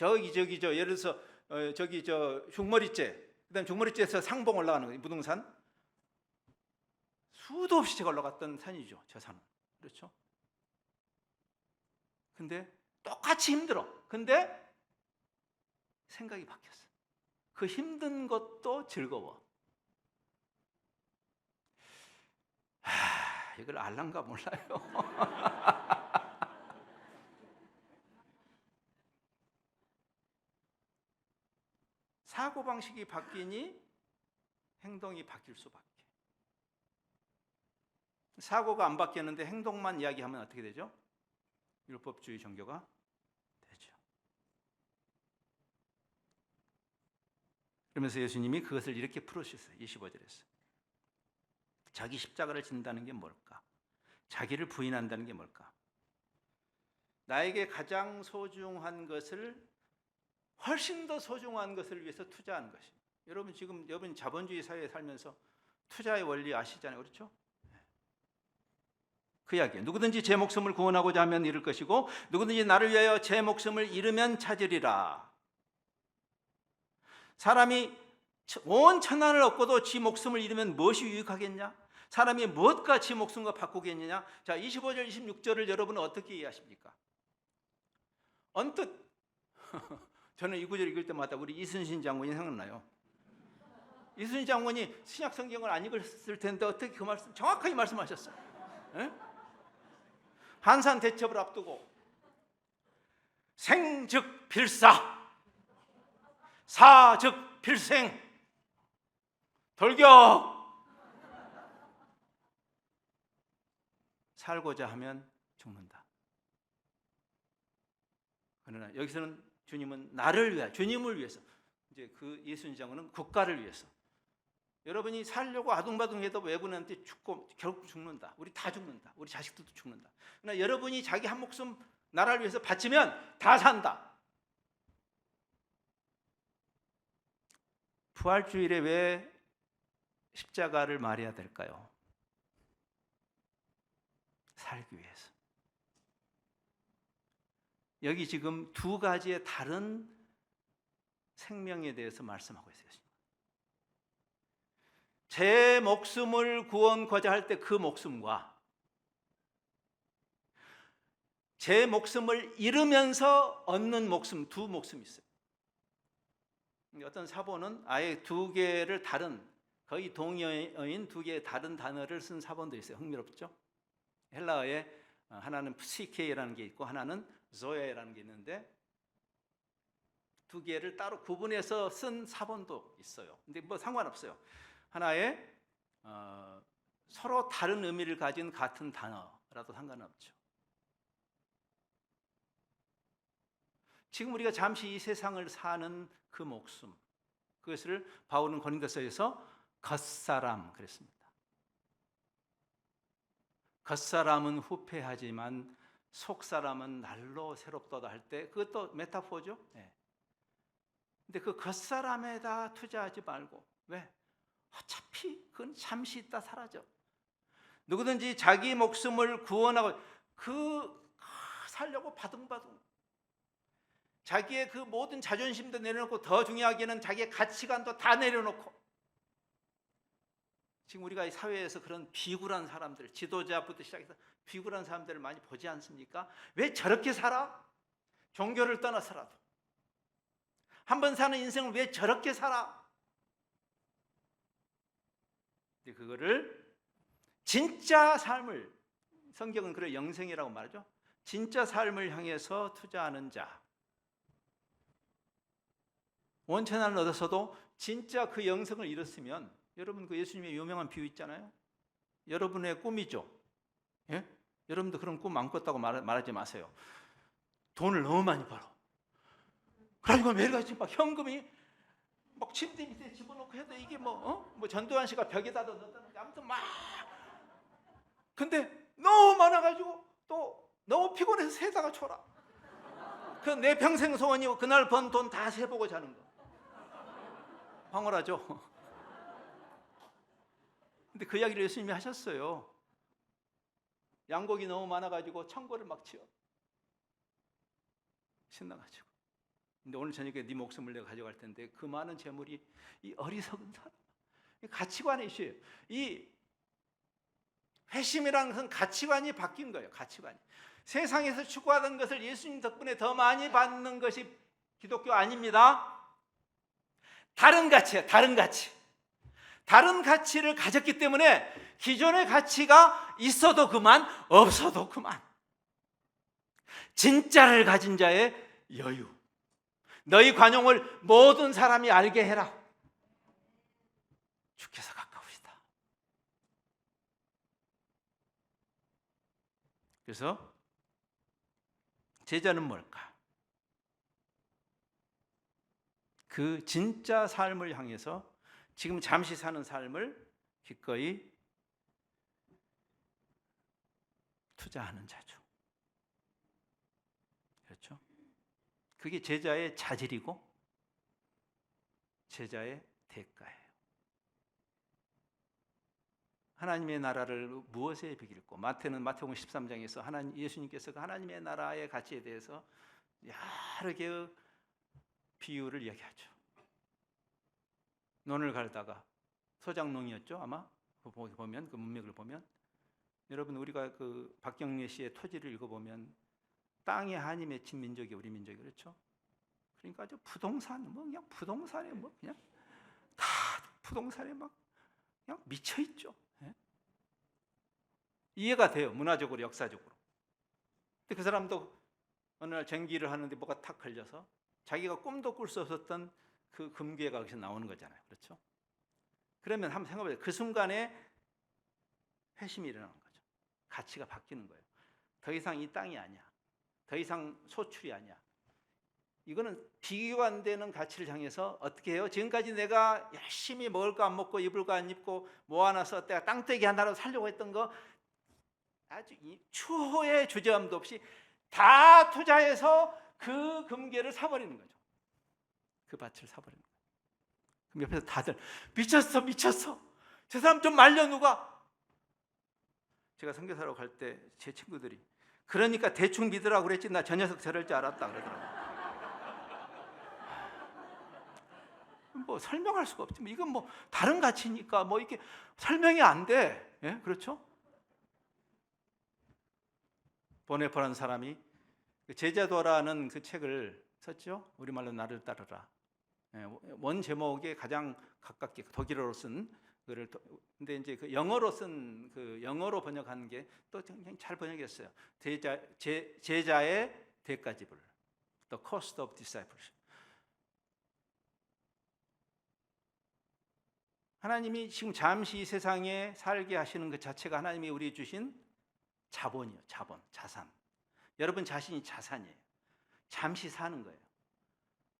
예를 들어서 중머리째, 그다음 중머리째에서 상봉 올라가는 거예요. 무등산. 수도 없이 제가 올라갔던 산이죠. 저 산은. 그렇죠? 근데 똑같이 힘들어. 근데 생각이 바뀌었어. 그 힘든 것도 즐거워. 이걸 알란가 몰라요. 사고방식이 바뀌니 행동이 바뀔 수밖에. 사고가 안 바뀌었는데 행동만 이야기하면 어떻게 되죠? 율법주의 종교가 되죠. 그러면서 예수님이 그것을 이렇게 풀어주셨어요. 25절에서. 자기 십자가를 진다는 게 뭘까? 자기를 부인한다는 게 뭘까? 나에게 가장 소중한 것을 훨씬 더 소중한 것을 위해서 투자하는 것입니다. 여러분 지금 자본주의 사회에 살면서 투자의 원리 아시잖아요. 그렇죠? 그 이야기예요. 누구든지 제 목숨을 구원하고자 하면 잃을 것이고 누구든지 나를 위하여 제 목숨을 잃으면 찾으리라. 사람이 온 천하를 얻고도 지 목숨을 잃으면 무엇이 유익하겠냐? 사람이 무엇같이 목숨과 바꾸겠느냐? 자, 25절, 26절을 여러분은 어떻게 이해하십니까? 언뜻 저는 이 구절 읽을 때마다 우리 이순신 장군이 생각나요. 이순신 장군이 신약 성경을 안 읽었을 텐데 어떻게 그 말씀 정확하게 말씀하셨어요? 에? 한산 대첩을 앞두고 생즉 필사, 사즉 필생, 돌격! 살고자 하면 죽는다. 그러나 여기서는 주님은 나를 위해, 주님을 위해서, 이제 그 예수님 장군은 국가를 위해서. 여러분이 살려고 아둥바둥해도 외국인한테 죽고 결국 죽는다. 우리 다 죽는다. 우리 자식들도 죽는다. 그러나 여러분이 자기 한 목숨 나라를 위해서 바치면 다 산다. 부활주일에 왜 십자가를 말해야 될까요? 살기 위해서. 여기 지금 두 가지의 다른 생명에 대해서 말씀하고 있어요. 제 목숨을 구원코자 할 때 그 목숨과 제 목숨을 잃으면서 얻는 목숨, 두 목숨이 있어요. 어떤 사본은 아예 두 개를 다른, 거의 동의어인 두 개의 다른 단어를 쓴 사본도 있어요. 흥미롭죠? 헬라어에 하나는 psike라는 게 있고 하나는 zoe라는 게 있는데 두 개를 따로 구분해서 쓴 사본도 있어요. 근데 뭐 상관없어요. 하나의 서로 다른 의미를 가진 같은 단어라도 상관없죠. 지금 우리가 잠시 이 세상을 사는 그 목숨, 그것을 바울은 고린도서에서 겉사람 그랬습니다. 겉사람은 후패하지만 속사람은 날로 새롭도다 할 때 그것도 메타포죠. 네. 근데 그 겉사람에다 투자하지 말고 왜? 어차피 그건 잠시 있다 사라져. 누구든지 자기 목숨을 구원하고 살려고 바둥바둥 자기의 그 모든 자존심도 내려놓고 더 중요하게는 자기의 가치관도 다 내려놓고 지금 우리가 이 사회에서 그런 비굴한 사람들, 지도자부터 시작해서 비굴한 사람들을 많이 보지 않습니까? 왜 저렇게 살아? 종교를 떠나서라도 한 번 사는 인생을 왜 저렇게 살아? 그거를 진짜 삶을, 성경은 그래 영생이라고 말하죠. 진짜 삶을 향해서 투자하는 자, 원천을 얻어서도 진짜 그 영생을 잃었으면, 여러분 그 예수님의 유명한 비유 있잖아요. 여러분의 꿈이죠. 예? 여러분도 그런 꿈 안 꿨다고 말하지 마세요. 돈을 너무 많이 벌어. 그래가지고 매일같이 막 현금이 막 침대 밑에 집어넣고 해도 이게 뭐 전두환 씨가 벽에다 넣었다는 게 아무튼 막. 근데 너무 많아가지고 또 너무 피곤해서 세다가 쳐라. 그 내 평생 소원이고 그날 번 돈 다 세보고 자는 거. 황홀하죠. 근데 그 이야기를 예수님이 하셨어요. 양곡이 너무 많아가지고 창고를 막 치워. 신나가지고. 근데 오늘 저녁에 네 목숨을 내가 가져갈 텐데 그 많은 재물이 이 어리석은 사람, 가치관의 이슈예요. 이 회심이라는 것은 가치관이 바뀐 거예요. 가치관이. 세상에서 추구하던 것을 예수님 덕분에 더 많이 받는 것이 기독교 아닙니다. 다른 가치예요. 다른 가치. 다른 가치를 가졌기 때문에 기존의 가치가 있어도 그만, 없어도 그만. 진짜를 가진 자의 여유. 너희 관용을 모든 사람이 알게 해라. 주께서 가까우시다. 그래서 제자는 뭘까? 그 진짜 삶을 향해서 지금 잠시 사는 삶을 기꺼이 투자하는 자죠. 그렇죠? 그게 제자의 자질이고 제자의 대가예요. 하나님의 나라를 무엇에 비길고, 마태복음 13장에서 예수님께서 하나님의 나라의 가치에 대해서 여러 개의 비유를 이야기하죠. 논을 갈다가 소작농이었죠 아마. 보면 그 문맥을 보면 여러분 우리가 그 박경래 씨의 토지를 읽어보면 땅에 한이 맺힌 민족이 우리 민족이 그렇죠? 그러니까 아주 부동산 뭐 그냥 부동산에 뭐 그냥 다 부동산에 막 그냥 미쳐 있죠. 예? 이해가 돼요. 문화적으로 역사적으로. 근데 그 사람도 어느 날 전기를 하는데 뭐가 탁 걸려서 자기가 꿈도 꿀 수 없었던 그 금괴가 거기서 나오는 거잖아요. 그렇죠? 그러면 한번 생각해보세요. 그 순간에 회심이 일어나는 거죠. 가치가 바뀌는 거예요. 더 이상 이 땅이 아니야. 더 이상 소출이 아니야. 이거는 비교가 안 되는 가치를 향해서 어떻게 해요? 지금까지 내가 열심히 먹을 거 안 먹고 입을 거 안 입고 모아놔서 내가 땅떼기 하나로 살려고 했던 거 아주 추호의 주저함도 없이 다 투자해서 그 금괴를 사버리는 거죠. 그 밭을 사버리는 거예요. 그럼 옆에서 다들 미쳤어. 저 사람 좀 말려 누가. 제가 선교사로 갈 때 제 친구들이 그러니까 대충 믿으라고 그랬지 나 저 녀석 저럴 줄 알았다 그러더라고요. 뭐 설명할 수가 없지. 이건 뭐 다른 가치니까 뭐 이게 설명이 안 돼. 예? 그렇죠? 보네포라는 사람이 제자도라는 그 책을 썼죠. 우리말로 나를 따르라. 예, 원 제목에 가장 가깝게 독일어로 쓴 그를 근데 이제 그 영어로 쓴 그 영어로 번역한 게 또 굉장히 잘 번역했어요. 제자의 대가지불. The Cost of Discipleship. 하나님이 지금 잠시 이 세상에 살게 하시는 그 자체가 하나님이 우리 주신 자본이요. 자산. 여러분 자신이 자산이에요. 잠시 사는 거예요.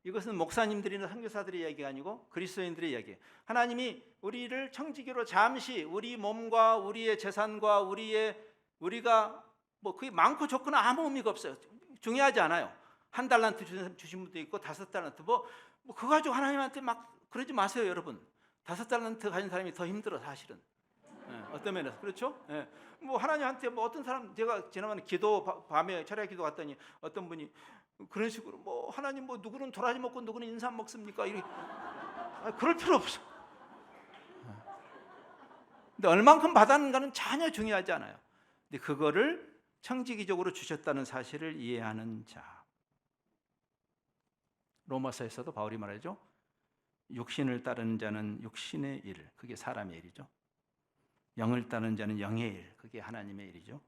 이것은 목사님들이나 선교사들의 이야기가 아니고 그리스도인들의 이야기예요. 하나님이 우리를 청지기로 잠시 우리 몸과 우리의 재산과 우리가 뭐 그게 많고 적거나 아무 의미가 없어요. 중요하지 않아요. 한 달란트 주신 분도 있고 5달란트 뭐 그거 가지고 하나님한테 막 그러지 마세요, 여러분. 5달란트 가진 사람이 더 힘들어 사실은. 예, 어떤 면에서 그렇죠? 예. 뭐 하나님한테 뭐 어떤 사람 제가 지난번에 밤에 철야 기도 갔더니 어떤 분이 그런 식으로 뭐 하나님 뭐 누구는 도라지 먹고 누구는 인삼 먹습니까? 이렇게 그럴 필요 없어. 근데 얼만큼 받았는가는 전혀 중요하지 않아요. 근데 그거를 청지기적으로 주셨다는 사실을 이해하는 자. 로마서에서도 바울이 말하죠. 육신을 따르는 자는 육신의 일, 그게 사람의 일이죠. 영을 따르는 자는 영의 일, 그게 하나님의 일이죠.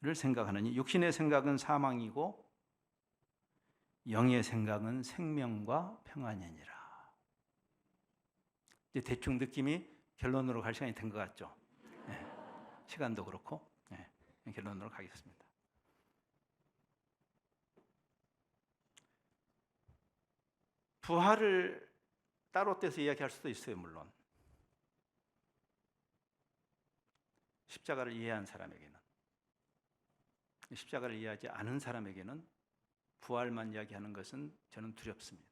를 생각하느니 육신의 생각은 사망이고 영의 생각은 생명과 평안이니라. 이제 대충 느낌이 결론으로 갈 시간이 된 것 같죠. 네. 시간도 그렇고 네. 결론으로 가겠습니다. 부활을 따로 떼서 이야기할 수도 있어요. 물론 십자가를 이해한 사람에게는, 십자가를 이해하지 않은 사람에게는 부활만 이야기하는 것은 저는 두렵습니다.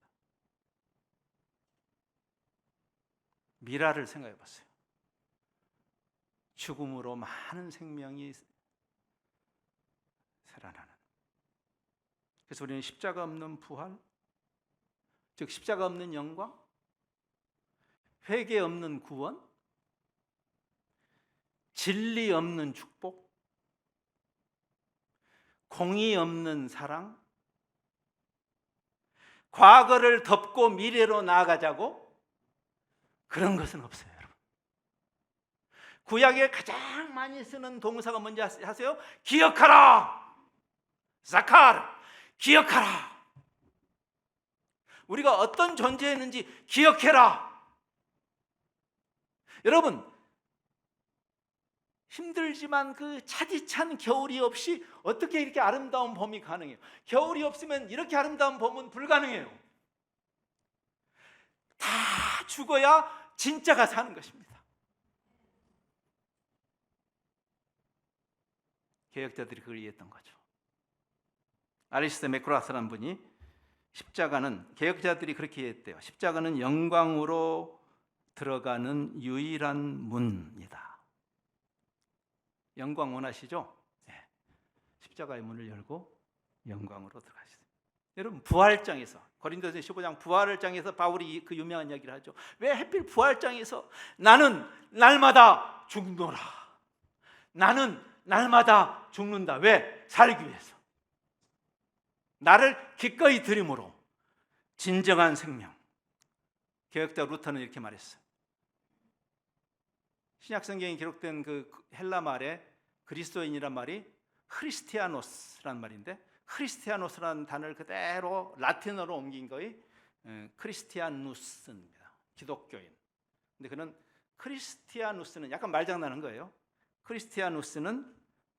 미라를 생각해 봤어요. 죽음으로 많은 생명이 살아나는. 그래서 우리는 십자가 없는 부활, 즉 십자가 없는 영광, 회개 없는 구원, 진리 없는 축복, 공의 없는 사랑, 과거를 덮고 미래로 나아가자고 그런 것은 없어요, 여러분. 구약에 가장 많이 쓰는 동사가 뭔지 아세요? 기억하라. 자카르, 기억하라. 우리가 어떤 존재였는지 기억해라. 여러분, 힘들지만 그 차디찬 겨울이 없이 어떻게 이렇게 아름다운 봄이 가능해요? 겨울이 없으면 이렇게 아름다운 봄은 불가능해요. 다 죽어야 진짜가 사는 것입니다. 개혁자들이 그걸 이해했던 거죠. 아리스토 메크라스라는 분이 십자가는, 개혁자들이 그렇게 이해했대요. 십자가는 영광으로 들어가는 유일한 문이다. 영광 원하시죠? 네. 십자가의 문을 열고 영광으로 들어가시죠. 여러분 부활장에서 고린도서 15장 부활장에서 바울이 그 유명한 이야기를 하죠. 왜 하필 부활장에서 나는 날마다 죽노라. 나는 날마다 죽는다. 왜? 살기 위해서. 나를 기꺼이 드림으로 진정한 생명. 개혁자 루터는 이렇게 말했어요. 신약성경에 기록된 그 헬라 말에 그리스도인이란 말이 크리스티아노스라는 말인데, 크리스티아노스라는 단어를 그대로 라틴어로 옮긴 거의 크리스티아누스입니다. 기독교인. 근데 그는 크리스티아누스는 약간 말장난한 거예요. 크리스티아누스는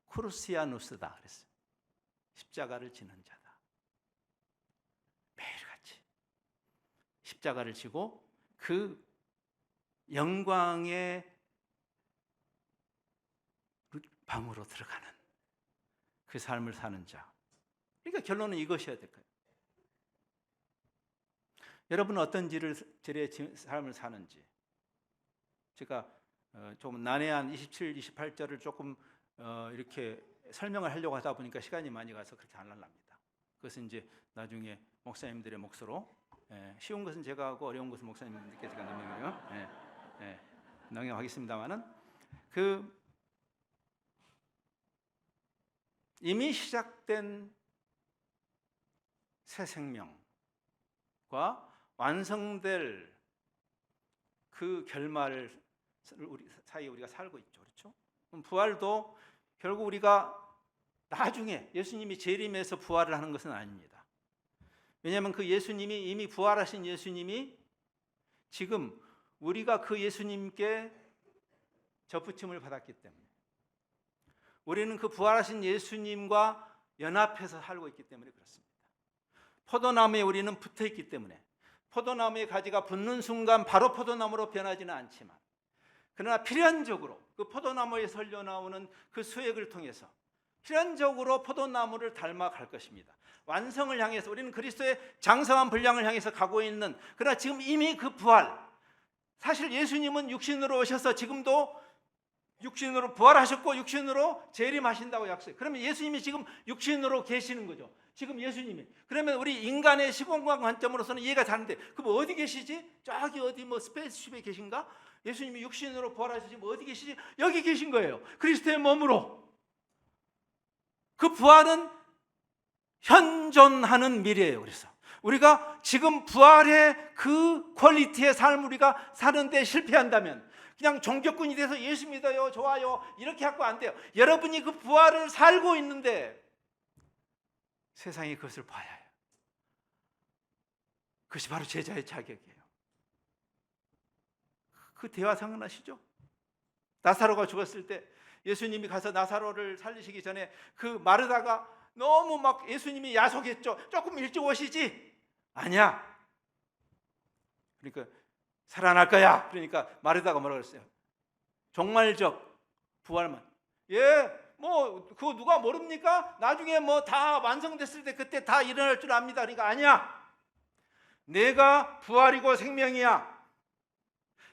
크루시아누스다 그랬어요. 십자가를 지는 자다. 매일같이 십자가를 지고 그 영광의 방으로 들어가는 그 삶을 사는 자. 그러니까 결론은 이것이어야 될 거예요. 여러분은 어떤 질의 삶을 사는지. 제가 좀 난해한 27, 28절을 조금 이렇게 설명을 하려고 하다 보니까 시간이 많이 가서 그렇게 안 하랍니다. 그것은 이제 나중에 목사님들의 몫으로, 쉬운 것은 제가 하고 어려운 것은 목사님들께 제가 넘겨가겠습니다만은, 그 이미 시작된 새 생명과 완성될 그 결말을 우리 사이에 우리가 살고 있죠. 그렇죠? 그럼 부활도 결국 우리가 나중에 예수님이 재림해서 부활을 하는 것은 아닙니다. 왜냐하면 그 예수님이, 이미 부활하신 예수님이 지금 우리가 그 예수님께 접붙임을 받았기 때문에, 우리는 그 부활하신 예수님과 연합해서 살고 있기 때문에 그렇습니다. 포도나무에 우리는 붙어 있기 때문에, 포도나무의 가지가 붙는 순간 바로 포도나무로 변하지는 않지만, 그러나 필연적으로 그 포도나무에서 흘러나오는 그 수액을 통해서 필연적으로 포도나무를 닮아갈 것입니다. 완성을 향해서, 우리는 그리스도의 장성한 분량을 향해서 가고 있는, 그러나 지금 이미 그 부활, 사실 예수님은 육신으로 오셔서 지금도 육신으로 부활하셨고 육신으로 재림하신다고 약속해요. 그러면 예수님이 지금 육신으로 계시는 거죠. 지금 예수님이. 그러면 우리 인간의 시공간 관점으로서는 이해가 다른데, 그럼 어디 계시지? 저기 어디 뭐 스페이스쉽에 계신가? 예수님이 육신으로 부활하셔서 지금 어디 계시지? 여기 계신 거예요. 그리스도의 몸으로. 그 부활은 현존하는 미래예요. 그래서 우리가 지금 부활의 그 퀄리티의 삶을 우리가 사는데 실패한다면, 그냥 종교꾼이 돼서 예수 믿어요, 좋아요, 이렇게 하고 안 돼요. 여러분이 그 부활을 살고 있는데 세상이 그것을 봐야 해요. 그것이 바로 제자의 자격이에요. 그 대화 생각나시죠? 나사로가 죽었을 때 예수님이 가서 나사로를 살리시기 전에 그 마르다가 너무 막 예수님이 야속했죠. 조금 일찍 오시지. 아니야. 그러니까 살아날 거야. 그러니까 마르다가 뭐라고 그랬어요? 종말적 부활만. 뭐 그거 누가 모릅니까? 나중에 뭐 다 완성됐을 때 그때 다 일어날 줄 압니다. 그러니까 아니야. 내가 부활이고 생명이야.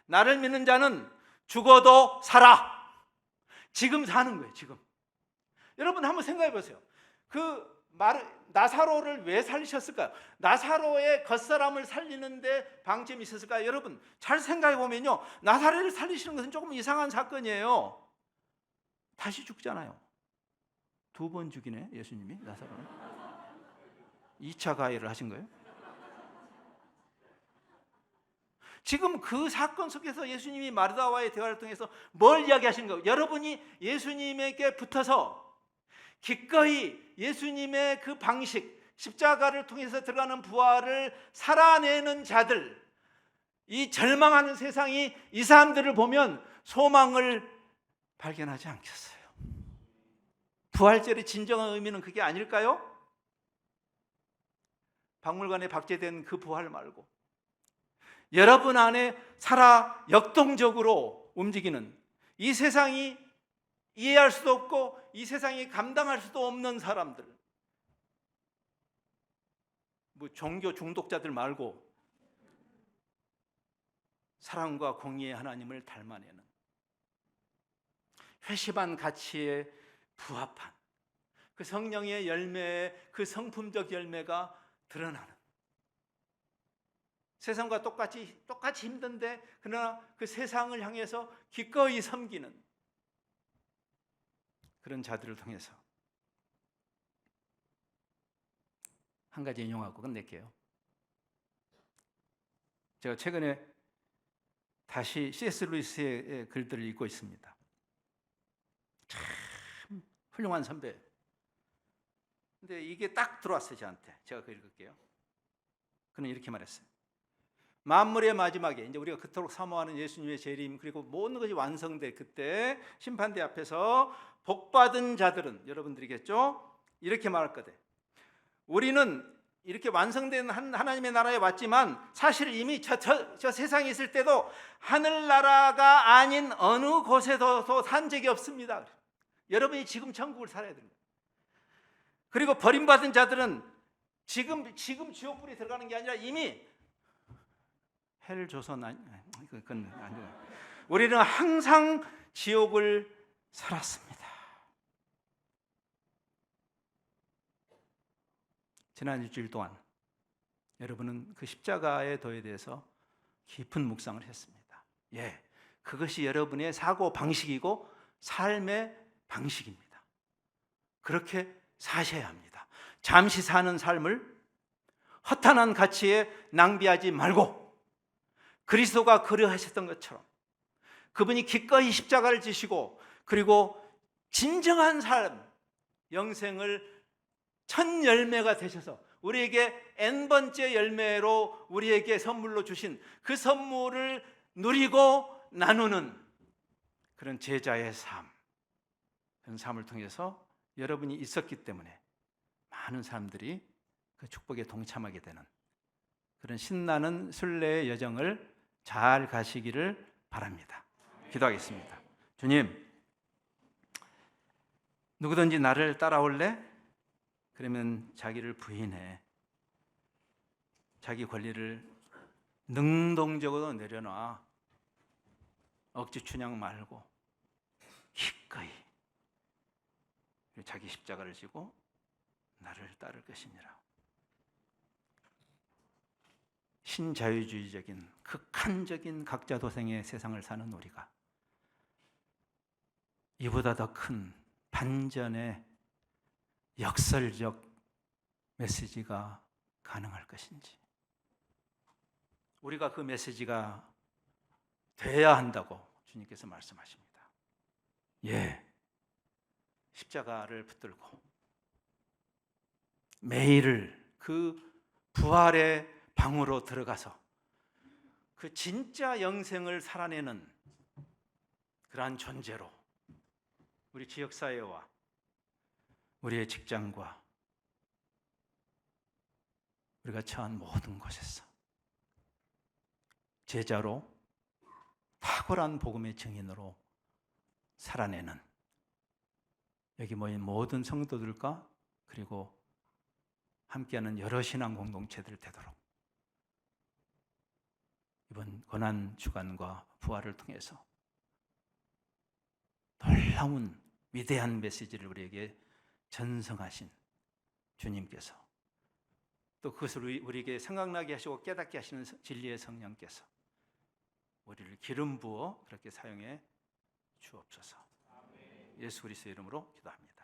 나를 믿는 자는 죽어도 살아. 지금 사는 거예요. 지금. 여러분 한번 생각해 보세요. 나사로를 왜 살리셨을까요? 나사로의 겉사람을 살리는데 방점이 있었을까요? 여러분 잘 생각해 보면요, 나사로를 살리시는 것은 조금 이상한 사건이에요. 다시 죽잖아요. 2번 죽이네 예수님이 나사로를. 2차 가해를 하신 거예요? 지금 그 사건 속에서 예수님이 마르다와의 대화를 통해서 뭘 이야기하시는 거예요? 여러분이 예수님에게 붙어서 기꺼이 예수님의 그 방식, 십자가를 통해서 들어가는 부활을 살아내는 자들, 이 절망하는 세상이 이 사람들을 보면 소망을 발견하지 않겠어요? 부활절의 진정한 의미는 그게 아닐까요? 박물관에 박제된 그 부활 말고 여러분 안에 살아 역동적으로 움직이는, 이 세상이 이해할 수도 없고 이 세상이 감당할 수도 없는 사람들, 뭐 종교 중독자들 말고 사랑과 공의의 하나님을 닮아내는, 회심한 가치에 부합한 그 성령의 열매의 그 성품적 열매가 드러나는, 세상과 똑같이 힘든데 그러나 그 세상을 향해서 기꺼이 섬기는 그런 자들을 통해서 한 가지 인용하고 끝낼게요. 제가 최근에 다시 C.S. 루이스의 글들을 읽고 있습니다. 참 훌륭한 선배. 근데 이게 딱 들어왔어요, 저한테. 제가 그 읽을게요. 그는 이렇게 말했어요. 만물의 마지막에 이제 우리가 그토록 사모하는 예수님의 재림 그리고 모든 것이 완성될 그때 심판대 앞에서 복받은 자들은 여러분들이겠죠? 이렇게 말할 거대. 우리는 이렇게 완성된 하나님의 나라에 왔지만 사실 이미 저 세상에 있을 때도 하늘나라가 아닌 어느 곳에도 산 적이 없습니다. 여러분이 지금 천국을 살아야 됩니다. 그리고 버림받은 자들은 지금 지옥불에 들어가는 게 아니라 이미 헬 조선 그건 아니에요. 우리는 항상 지옥을 살았습니다. 지난 일주일 동안 여러분은 그 십자가의 도에 대해서 깊은 묵상을 했습니다. 예, 그것이 여러분의 사고 방식이고 삶의 방식입니다. 그렇게 사셔야 합니다. 잠시 사는 삶을 허탄한 가치에 낭비하지 말고 그리스도가 그리하셨던 것처럼 그분이 기꺼이 십자가를 지시고 그리고 진정한 삶, 영생을 첫 열매가 되셔서 우리에게 N번째 열매로 우리에게 선물로 주신 그 선물을 누리고 나누는 그런 제자의 삶, 그런 삶을 통해서 여러분이 있었기 때문에 많은 사람들이 그 축복에 동참하게 되는 그런 신나는 순례의 여정을 잘 가시기를 바랍니다. 기도하겠습니다. 주님, 누구든지 나를 따라올래? 그러면 자기를 부인해 자기 권리를 능동적으로 내려놔 억지 춘향 말고 기꺼이 자기 십자가를 지고 나를 따를 것이니라. 신자유주의적인 극한적인 각자 도생의 세상을 사는 우리가 이보다 더 큰 반전의 역설적 메시지가 가능할 것인지, 우리가 그 메시지가 돼야 한다고 주님께서 말씀하십니다. 예, 십자가를 붙들고 매일을 그 부활의 방으로 들어가서 그 진짜 영생을 살아내는 그러한 존재로 우리 지역사회와 우리의 직장과 우리가 처한 모든 곳에서 제자로 탁월한 복음의 증인으로 살아내는 여기 모인 모든 성도들과 그리고 함께하는 여러 신앙 공동체들 되도록 이번 고난 주간과 부활을 통해서 놀라운 위대한 메시지를 우리에게 전성하신 주님께서 또 그것을 우리에게 생각나게 하시고 깨닫게 하시는 진리의 성령께서 우리를 기름 부어 그렇게 사용해 주옵소서. 예수 그리스도의 이름으로 기도합니다.